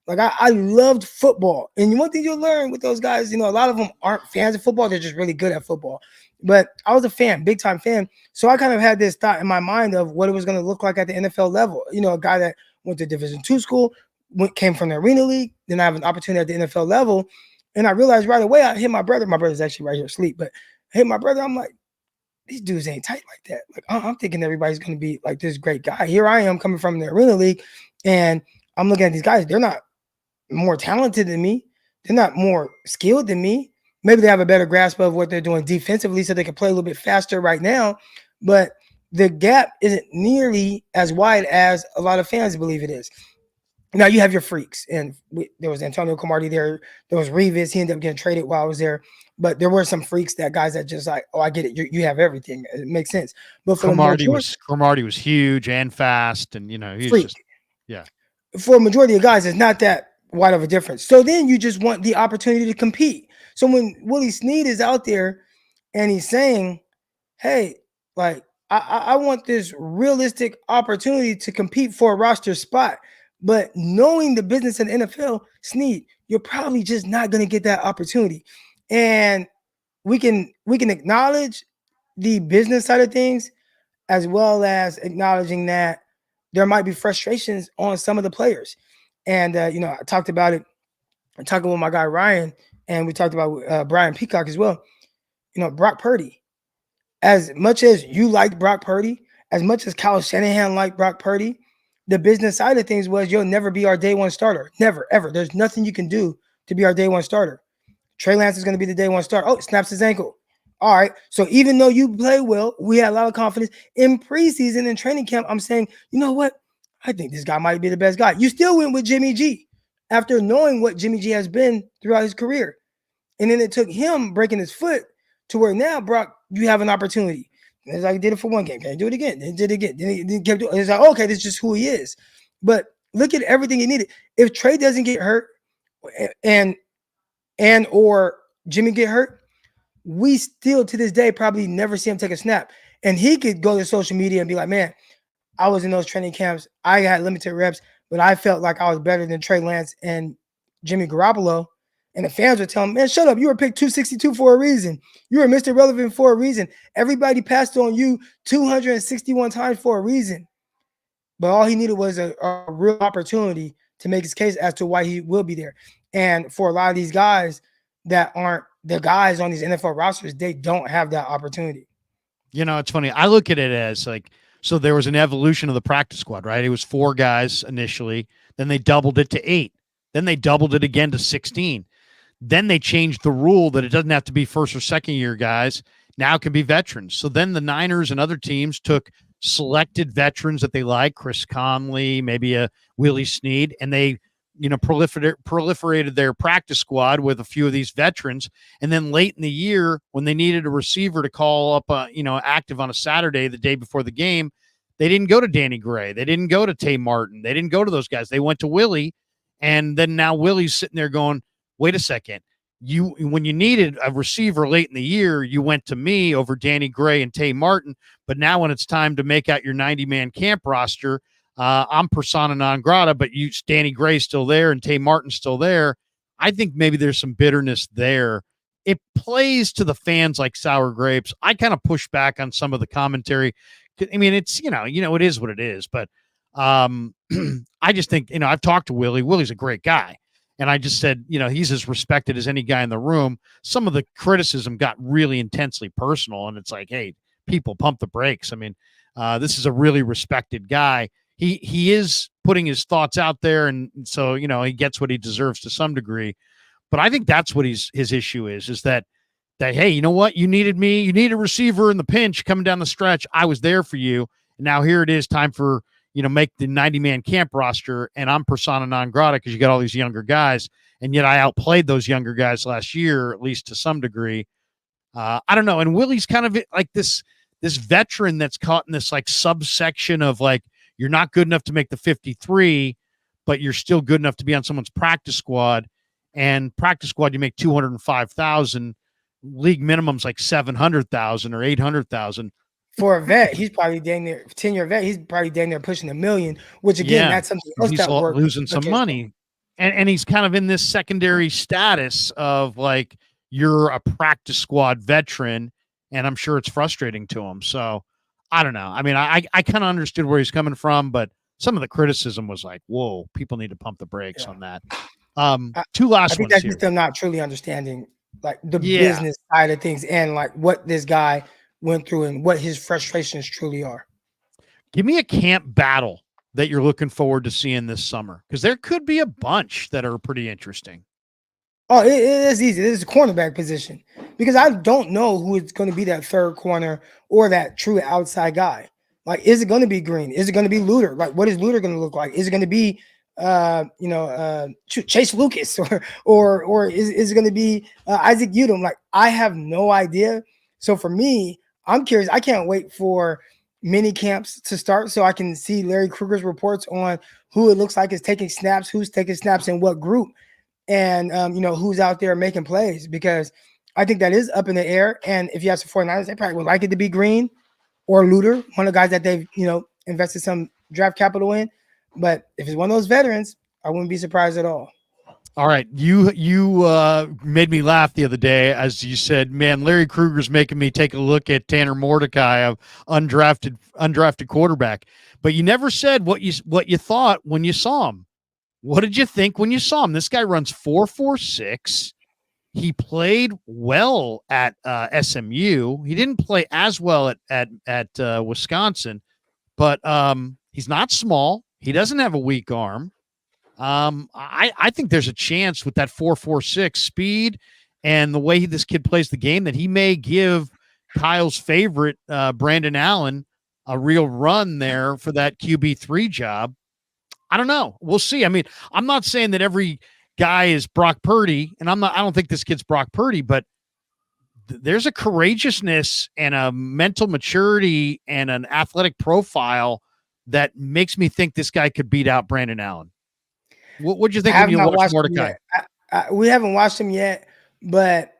Like, I loved football, and one thing you'll learn with those guys, a lot of them aren't fans of football; they're just really good at football. But I was a fan, big time fan. So I kind of had this thought in my mind of what it was going to look like at the NFL level. A guy that went to Division II school, came from the Arena League, then I have an opportunity at the NFL level. And I realized right away, I hit my brother. My brother's actually right here asleep, but I hit my brother. I'm like, these dudes ain't tight like that. Like, I'm thinking everybody's going to be like this great guy. Here I am coming from the Arena League, and I'm looking at these guys. They're not more talented than me. They're not more skilled than me. Maybe they have a better grasp of what they're doing defensively so they can play a little bit faster right now. But the gap isn't nearly as wide as a lot of fans believe it is. Now you have your freaks, and there was Antonio Cromartie there. There was Revis. He ended up getting traded while I was there. But there were some freaks, that guys that just like, oh, I get it. You have everything. It makes sense. But for Cromartie was huge and fast, and he's freak. Just, yeah. For a majority of guys, it's not that wide of a difference. So then you just want the opportunity to compete. So when Willie Snead is out there and he's saying, hey, like, I want this realistic opportunity to compete for a roster spot. But knowing the business in the NFL, Snead, you're probably just not going to get that opportunity. And we can acknowledge the business side of things, as well as acknowledging that there might be frustrations on some of the players. And, I talked about it. I'm talking with my guy Ryan, and we talked about Brian Peacock as well. Brock Purdy. As much as you liked Brock Purdy, as much as Kyle Shanahan liked Brock Purdy, the business side of things was you'll never be our day one starter. Never, ever. There's nothing you can do to be our day one starter. Trey Lance is going to be the day one starter. Oh, snaps his ankle. All right. So even though you play well, we had a lot of confidence in preseason and training camp. I'm saying, you know what? I think this guy might be the best guy. You still went with Jimmy G after knowing what Jimmy G has been throughout his career. And then it took him breaking his foot to where now, Brock, you have an opportunity. It's like he did it for one game. Can he do it again? Then did it again. Then he kept doing it. It's like, okay, this is just who he is. But Look at everything he needed. If Trey doesn't get hurt and or Jimmy get hurt, we still to this day probably never see him take a snap. And he could go to social media and be like, man, I was in those training camps. I had limited reps, but I felt like I was better than Trey Lance and Jimmy Garoppolo. And the fans were telling him, man, shut up. You were picked 262 for a reason. You were Mr. Relevant for a reason. Everybody passed on you 261 times for a reason. But all he needed was a real opportunity to make his case as to why he will be there. And for a lot of these guys that aren't the guys on these NFL rosters, they don't have that opportunity. You know, it's funny. I look at it as like, so there was an evolution of the practice squad, right? It was 4 guys initially. Then they doubled it to 8. Then they doubled it again to 16. Then they changed the rule that it doesn't have to be first or second year guys. Now it can be veterans. So then the Niners and other teams took selected veterans that they like, Chris Conley, maybe a Willie Snead, and they, you know, proliferated their practice squad with a few of these veterans. And then late in the year, when they needed a receiver to call up, active on a Saturday, the day before the game, they didn't go to Danny Gray. They didn't go to Tay Martin. They didn't go to those guys. They went to Willie. And then now Willie's sitting there going, wait a second. When you needed a receiver late in the year, you went to me over Danny Gray and Tay Martin. But now when it's time to make out your 90-man camp roster, I'm persona non grata, but Danny Gray's still there and Tay Martin's still there. I think maybe there's some bitterness there. It plays to the fans like sour grapes. I kind of push back on some of the commentary. I mean, it's, it is what it is. But I just think, I've talked to Willie. Willie's a great guy. And I just said, he's as respected as any guy in the room. Some of the criticism got really intensely personal. And it's like, hey, people, pump the brakes. I mean, this is a really respected guy. He is putting his thoughts out there. And so, he gets what he deserves to some degree. But I think that's what his issue is that, hey, you know what? You needed me. You need a receiver in the pinch coming down the stretch. I was there for you. And now here it is, time for, make the 90-man camp roster, and I'm persona non grata because you got all these younger guys, and yet I outplayed those younger guys last year, at least to some degree. I don't know. And Willie's kind of like this veteran that's caught in this like subsection of like, you're not good enough to make the 53, but you're still good enough to be on someone's practice squad. And practice squad, you make $205,000. League minimum's like $700,000 or $800,000. For a vet, he's probably dang near 10-year vet. He's probably dang near pushing $1 million, which again, that's something else he's that works. Losing some money. And he's kind of in this secondary status of like, you're a practice squad veteran, and I'm sure it's frustrating to him. So I don't know. I mean, I kind of understood where he's coming from, but some of the criticism was like, whoa, people need to pump the brakes on that. Two last ones. I think that's just them not truly understanding like the business side of things and like what this guy went through and what his frustrations truly are. Give me a camp battle that you're looking forward to seeing this summer, because there could be a bunch that are pretty interesting. Oh, it is easy. This is a cornerback position, because I don't know who is going to be that third corner or that true outside guy. Like, is it going to be Green? Is it going to be Luter? Like, what is Luter going to look like? Is it going to be Chase Lucas or is it going to be Isaac Udom? Like, I have no idea. So for me, I'm curious. I can't wait for mini camps to start so I can see Larry Krueger's reports on who it looks like is taking snaps, who's taking snaps in what group, and who's out there making plays, because I think that is up in the air. And if you ask the 49ers, they probably would like it to be Green or Luter, one of the guys that they've invested some draft capital in. But if it's one of those veterans, I wouldn't be surprised at all. All right. You made me laugh the other day as you said, man, Larry Krueger's making me take a look at Tanner Mordecai, of undrafted quarterback. But you never said what you thought when you saw him. What did you think when you saw him? This guy runs 4.46. He played well at SMU. He didn't play as well at Wisconsin, but he's not small. He doesn't have a weak arm. I think there's a chance with that 4.46 speed and the way this kid plays the game that he may give Kyle's favorite, Brandon Allen, a real run there for that QB3 job. I don't know. We'll see. I mean, I'm not saying that every guy is Brock Purdy, and I don't think this kid's Brock Purdy, but there's a courageousness and a mental maturity and an athletic profile that makes me think this guy could beat out Brandon Allen. What'd you I think when have you not watched watched him Mordecai? yet. We haven't watched him yet, but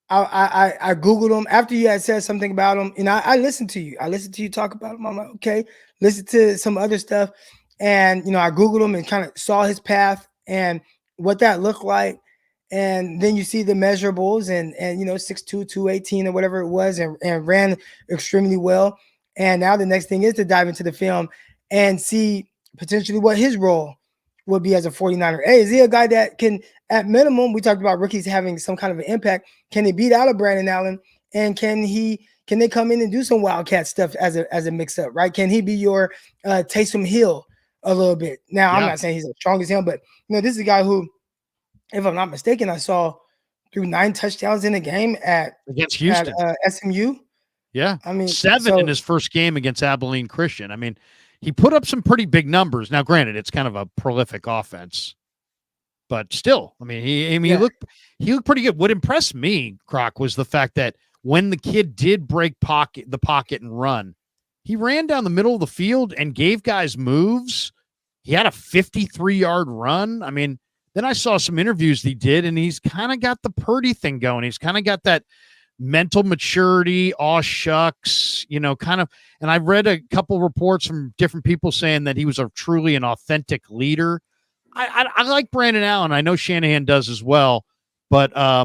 I googled him after you had said something about him, and I listened to you. I listened to you talk about him. I'm like, okay, listen to some other stuff, and I googled him and kind of saw his path and what that looked like, and then you see the measurables and 6'2", 218 or whatever it was, and ran extremely well. And now the next thing is to dive into the film and see potentially what his role would be as a 49er. Hey, is he a guy that can, at minimum, we talked about rookies having some kind of an impact. Can he beat out of Brandon Allen? And can they come in and do some wildcat stuff as a mix up, right? Can he be your Taysom Hill a little bit? Now, I'm not saying he's as strong as him, but this is a guy who, if I'm not mistaken, I saw threw 9 touchdowns in a game against Houston at SMU. Yeah. I mean, 7 in his first game against Abilene Christian. I mean, he put up some pretty big numbers. Now, granted, it's kind of a prolific offense, but still, I mean, he looked pretty good. What impressed me, Croc, was the fact that when the kid did break the pocket and run, he ran down the middle of the field and gave guys moves. He had a 53-yard run. I mean, then I saw some interviews he did, and he's kind of got the Purdy thing going. He's kind of got that mental maturity, aw shucks, kind of. And I read a couple reports from different people saying that he was truly an authentic leader. I like Brandon Allen. I know Shanahan does as well, but I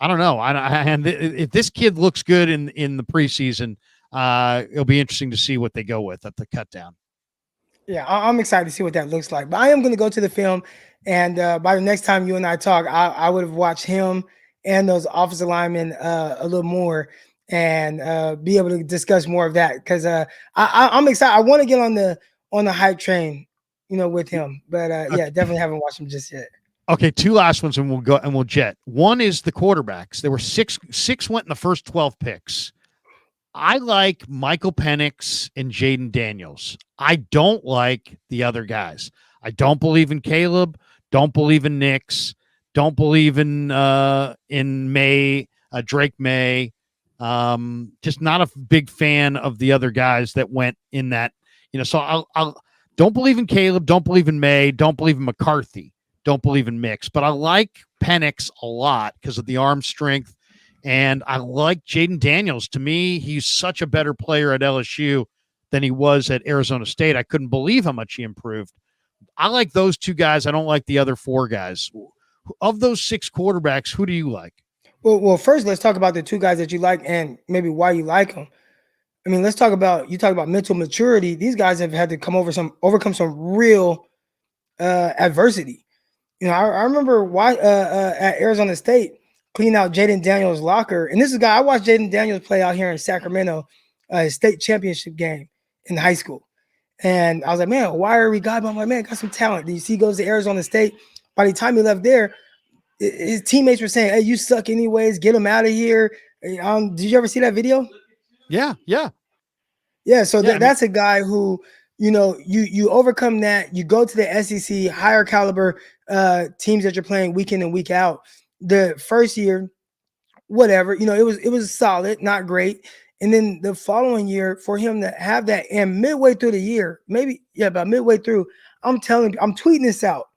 don't know. And if this kid looks good in the preseason, it'll be interesting to see what they go with at the cut down. Yeah, I'm excited to see what that looks like. But I am going to go to the film, and by the next time you and I talk, I would have watched him and those offensive linemen a little more and be able to discuss more of that because I'm excited. I want to get on the hype train, with him. But yeah, definitely haven't watched him just yet. Okay, 2 last ones, and we'll jet. One is the quarterbacks. There were six went in the first 12 picks. I like Michael Penix and Jaden Daniels. I don't like the other guys. I don't believe in Caleb. Don't believe in Nix. Don't believe in May, Drake May. Just not a big fan of the other guys that went in that. So I'll don't believe in Caleb. Don't believe in May. Don't believe in McCarthy. Don't believe in Mix. But I like Penix a lot because of the arm strength. And I like Jaden Daniels. To me, he's such a better player at LSU than he was at Arizona State. I couldn't believe how much he improved. I like those 2 guys. I don't like the other 4 guys. Of those 6 quarterbacks, who do you like? Well, first, let's talk about the 2 guys that you like and maybe why you like them. I mean, let's talk about mental maturity. These guys have had to overcome some real adversity. I remember why at Arizona State, clean out Jaden Daniels' locker. And this is a guy, I watched Jaden Daniels play out here in Sacramento, his state championship game in high school. And I was like, man, why are we God? I'm like, man, got some talent. You see, he goes to Arizona State. By the time he left there, his teammates were saying, hey, you suck anyways. Get him out of here. Did you ever see that video? Yeah. So that's a guy who, you overcome that. You go to the SEC, higher caliber teams that you're playing week in and week out. The first year, whatever, it was solid, not great. And then the following year, for him to have that, and midway through the year, about midway through, I'm tweeting this out.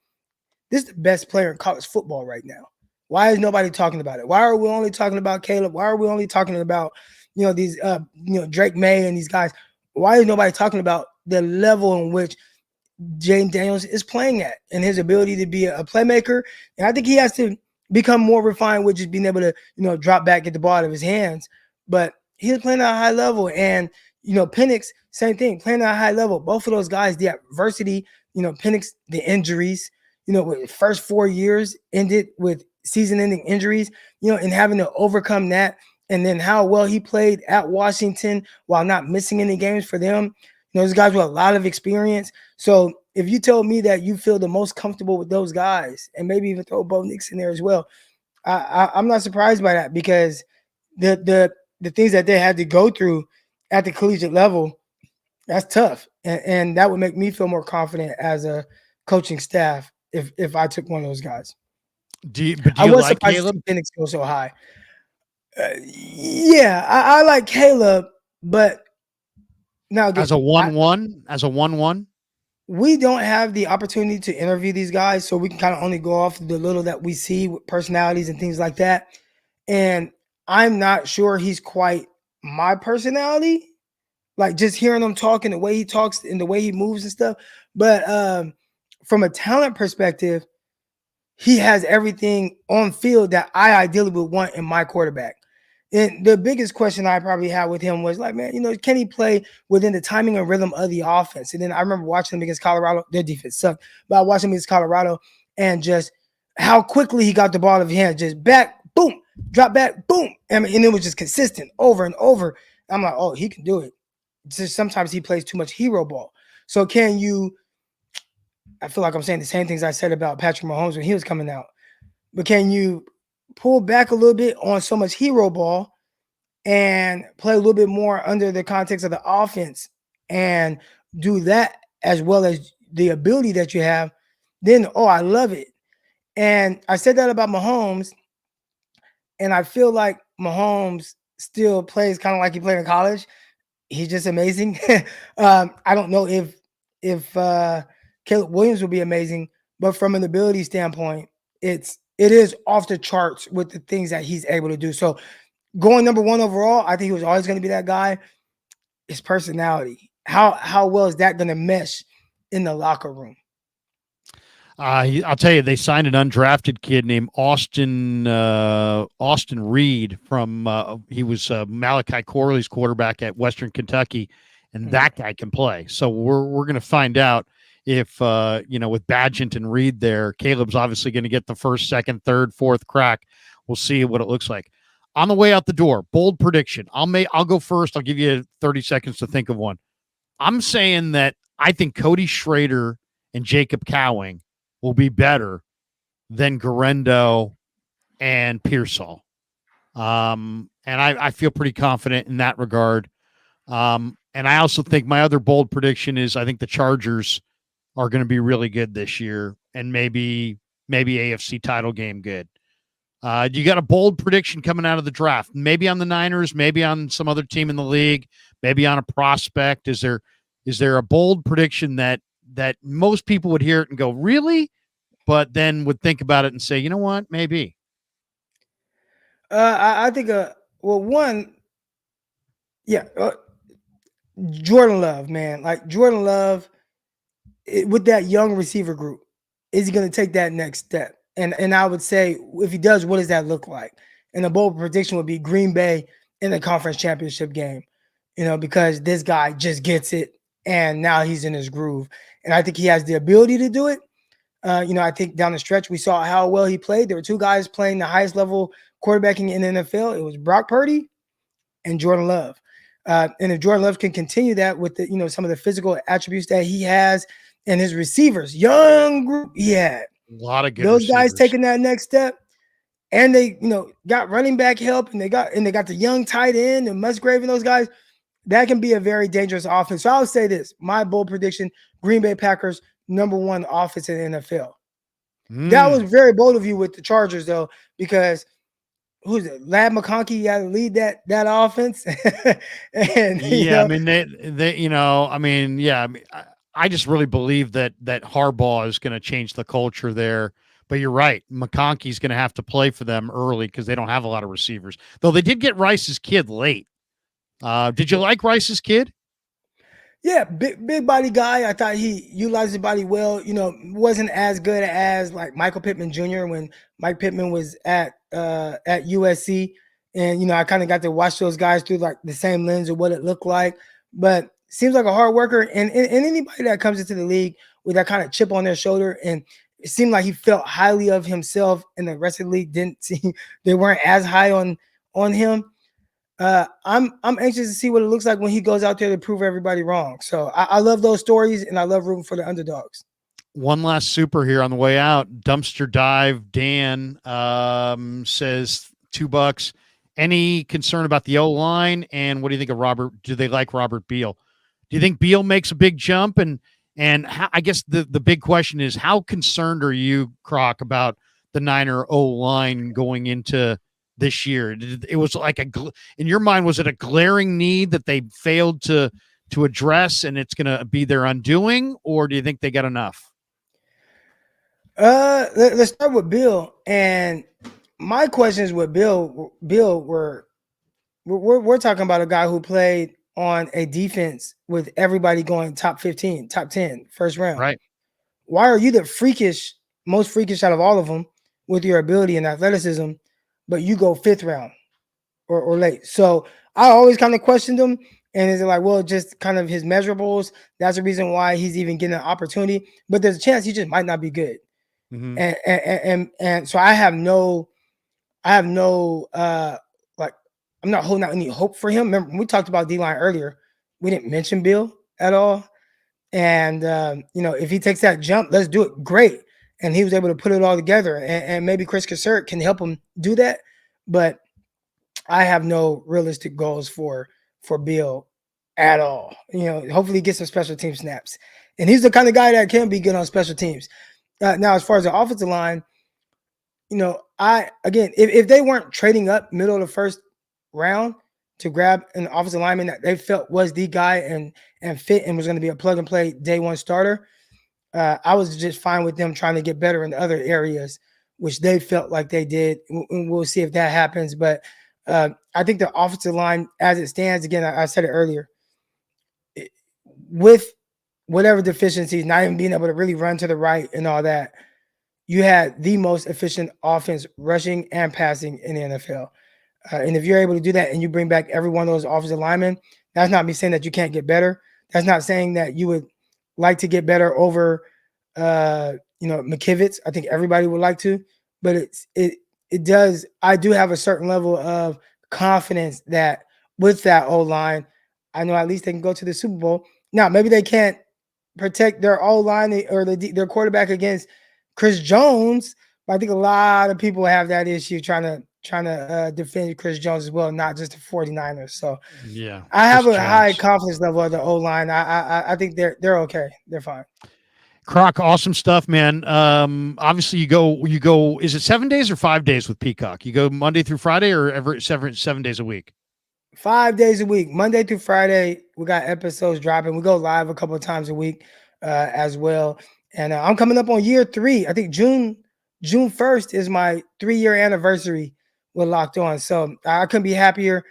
This is the best player in college football right now. Why is nobody talking about it? Why are we only talking about Caleb? Why are we only talking about, these, Drake May and these guys? Why is nobody talking about the level in which Jaden Daniels is playing at and his ability to be a playmaker? And I think he has to become more refined with just being able to, drop back, get the ball out of his hands. But he's playing at a high level. And, Penix, same thing, playing at a high level. Both of those guys, the adversity, Penix, the injuries, with first 4 years ended with season-ending injuries, and having to overcome that. And then how well he played at Washington while not missing any games for them. Those guys with a lot of experience. So if you told me that you feel the most comfortable with those guys, and maybe even throw Bo Nix in there as well, I'm not surprised by that because the things that they had to go through at the collegiate level, that's tough. And that would make me feel more confident as a coaching staff if I took one of those guys. Do you like Caleb? Penix go so high. Yeah, I like Caleb, but Now As again, a 1-1, as a 1-1. we don't have the opportunity to interview these guys, so we can kind of only go off the little that we see with personalities and things like that. And I'm not sure he's quite my personality. Like just hearing him talk and the way he talks and the way he moves and stuff. But from a talent perspective, he has everything on field that I ideally would want in my quarterback. And the biggest question I probably had with him was like, man, can he play within the timing and rhythm of the offense? And then I remember watching him against Colorado. Their defense sucked, but I watched him against Colorado and just how quickly he got the ball out of his hand, just back, boom, drop back, boom. I mean, and it was just consistent over and over. I'm like, oh, he can do it. Just sometimes he plays too much hero ball. So can you? I feel like I'm saying the same things I said about Patrick Mahomes when he was coming out. But can you pull back a little bit on so much hero ball and play a little bit more under the context of the offense and do that as well as the ability that you have? Then, oh, I love it. And I said that about Mahomes, and I feel like Mahomes still plays kind of like he played in college. He's just amazing. I don't know if Caleb Williams will be amazing, but from an ability standpoint, it is off the charts with the things that he's able to do. So going number one overall, I think he was always going to be that guy. His personality, how well is that going to mesh in the locker room? I'll tell you, they signed an undrafted kid named Austin Reed from he was Malachi Corley's quarterback at Western Kentucky, and that guy can play. So we're going to find out if with Badgett and Reed there, Caleb's obviously going to get the first, second, third, fourth crack. We'll see what it looks like. On the way out the door, bold prediction. I'll go first. I'll give you 30 seconds to think of one. I'm saying that I think Cody Schrader and Jacob Cowing will be better than Garendo and Pearsall. And I feel pretty confident in that regard. And I also think my other bold prediction is I think the Chargers are going to be really good this year and maybe AFC title game good. You got a bold prediction coming out of the draft, maybe on the Niners, maybe on some other team in the league, maybe on a prospect. Is there a bold prediction that most people would hear it and go, really? But then would think about it and say, you know what, maybe. I think, Jordan Love, man. Like Jordan Love, with that young receiver group, is he going to take that next step? And I would say, if he does, what does that look like? And the bold prediction would be Green Bay in the conference championship game, because this guy just gets it, and now he's in his groove. And I think he has the ability to do it. I think down the stretch, we saw how well he played. There were two guys playing the highest level quarterbacking in the NFL. It was Brock Purdy and Jordan Love. And if Jordan Love can continue that with the, some of the physical attributes that he has and his receivers, young group he had, a lot of good those receivers. guys taking that next step, and they, got running back help, and they got the young tight end and Musgrave and those guys. That can be a very dangerous offense. So I'll say this: my bold prediction: Green Bay Packers #1 offense in the NFL. That was very bold of you with the Chargers, though, because who's it? Lad McConkey got to lead that offense. And I just really believe that Harbaugh is going to change the culture there. But you're right, McConkey's going to have to play for them early because they don't have a lot of receivers. Though they did get Rice's kid late. Did you like Rice's kid? Yeah, big body guy. I thought he utilized his body well. Wasn't as good as like Michael Pittman Jr. when Mike Pittman was at USC, and I kind of got to watch those guys through like the same lens of what it looked like. But seems like a hard worker, and anybody that comes into the league with that kind of chip on their shoulder, and it seemed like he felt highly of himself, and the rest of the league didn't see, they weren't as high on him. I'm anxious to see what it looks like when he goes out there to prove everybody wrong. So I love those stories, and I love rooting for the underdogs. One last super here on the way out. Dumpster Dive Dan says $2. Any concern about the O-line, and what do you think of Robert? Do they like Robert Beal? Do you think Beal makes a big jump? And how, I guess the big question is, how concerned are you, Croc, about the Niner O-line going into this year? It was like in your mind, was it a glaring need that they failed to to address and it's going to be their undoing, or do you think they got enough? Let's start with Bill. And my questions with Bill were we're talking about a guy who played on a defense with everybody going top 15, top 10, first round. Right. Why are you the most freakish out of all of them with your ability and athleticism, but you go 5th round or late? So I always kind of questioned him. And is it like, well, just kind of his measurables? That's the reason why he's even getting an opportunity. But there's a chance he just might not be good. Mm-hmm. And so I have no like, I'm not holding out any hope for him. Remember, when we talked about D-line earlier, we didn't mention Bill at all. And if he takes that jump, let's do it. Great. And he was able to put it all together. And maybe Chris Cassert can help him do that. But I have no realistic goals for Bill at all. Hopefully he gets some special team snaps. And he's the kind of guy that can be good on special teams. Now, as far as the offensive line, if they weren't trading up middle of the first round to grab an offensive lineman that they felt was the guy and fit and was going to be a plug and play day one starter, I was just fine with them trying to get better in other areas, which they felt like they did. And we'll see if that happens. But I think the offensive line, as it stands, again, I said it earlier, with whatever deficiencies, not even being able to really run to the right and all that, you had the most efficient offense rushing and passing in the NFL. And if you're able to do that and you bring back every one of those offensive linemen, that's not me saying that you can't get better. That's not saying that you would like to get better over, McKivitz. I think everybody would like to, but it does. I do have a certain level of confidence that with that O-line, I know at least they can go to the Super Bowl. Now, maybe they can't protect their O-line or their quarterback against Chris Jones, but I think a lot of people have that issue trying to defend Chris Jones as well, not just the 49ers. So yeah, I have a high confidence level of the O-line. I think they're okay. They're fine. Croc, awesome stuff, man. Obviously you go, is it 7 days or 5 days with Peacock? You go Monday through Friday or every 7 days a week? 5 days a week, Monday through Friday. We got episodes dropping. We go live a couple of times a week as well. And I'm coming up on year 3. I think June 1st is my 3-year anniversary with Locked On. So I couldn't be happier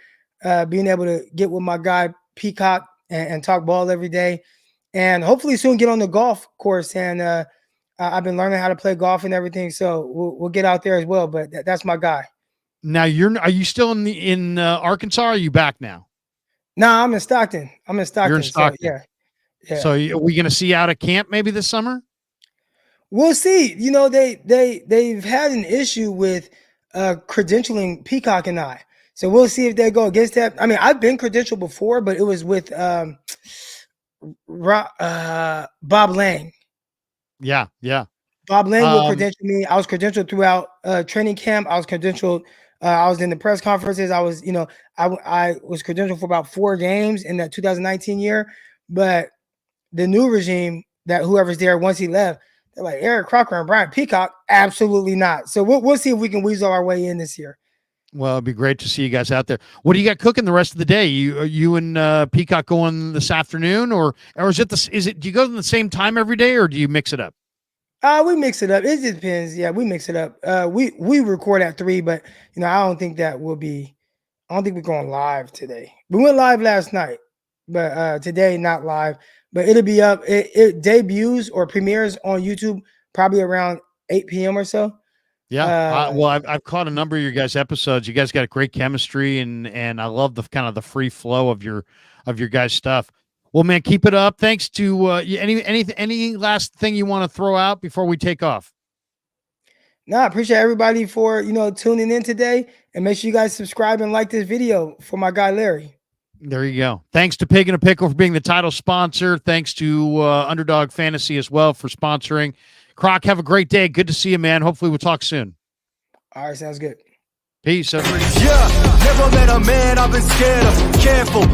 being able to get with my guy Peacock and talk ball every day. And hopefully soon get on the golf course. And I've been learning how to play golf and everything. So we'll get out there as well. But that's my guy. Now are you still in Arkansas? Or are you back now? No, I'm in Stockton. You're in Stockton. So, yeah. So are we going to see you out of camp maybe this summer? We'll see. They've had an issue with credentialing Peacock and I. So we'll see if they go against that. I mean, I've been credentialed before, but it was with Bob Lang. Yeah. Bob Lang will credential me. I was credentialed throughout training camp. I was credentialed. I was in the press conferences. I was credentialed for about 4 games in that 2019 year. But the new regime, that whoever's there once he left, they're like, Eric Crocker and Brian Peacock, absolutely not. So we'll see if we can weasel our way in this year. Well, it'd be great to see you guys out there. What do you got cooking the rest of the day? You and Peacock going this afternoon, or is it do you go in the same time every day, or do you mix it up? We mix it up. It just depends. Yeah, we mix it up. We record at 3, but I don't think we're going live today. We went live last night, but today not live. But it'll be up. It debuts or premieres on YouTube probably around 8 p.m. or so. Yeah. I've caught a number of your guys' episodes. You guys got great chemistry, and I love the kind of the free flow of your guys' stuff. Well, man, keep it up. Thanks to any last thing you want to throw out before we take off? No, I appreciate everybody for tuning in today, and make sure you guys subscribe and like this video for my guy Larry. There you go. Thanks to Pig and a Pickle for being the title sponsor. Thanks to Underdog Fantasy as well for sponsoring. Croc, have a great day. Good to see you, man. Hopefully we'll talk soon. All right, sounds good. Peace. Yeah, never met a man I've been scared of. Careful.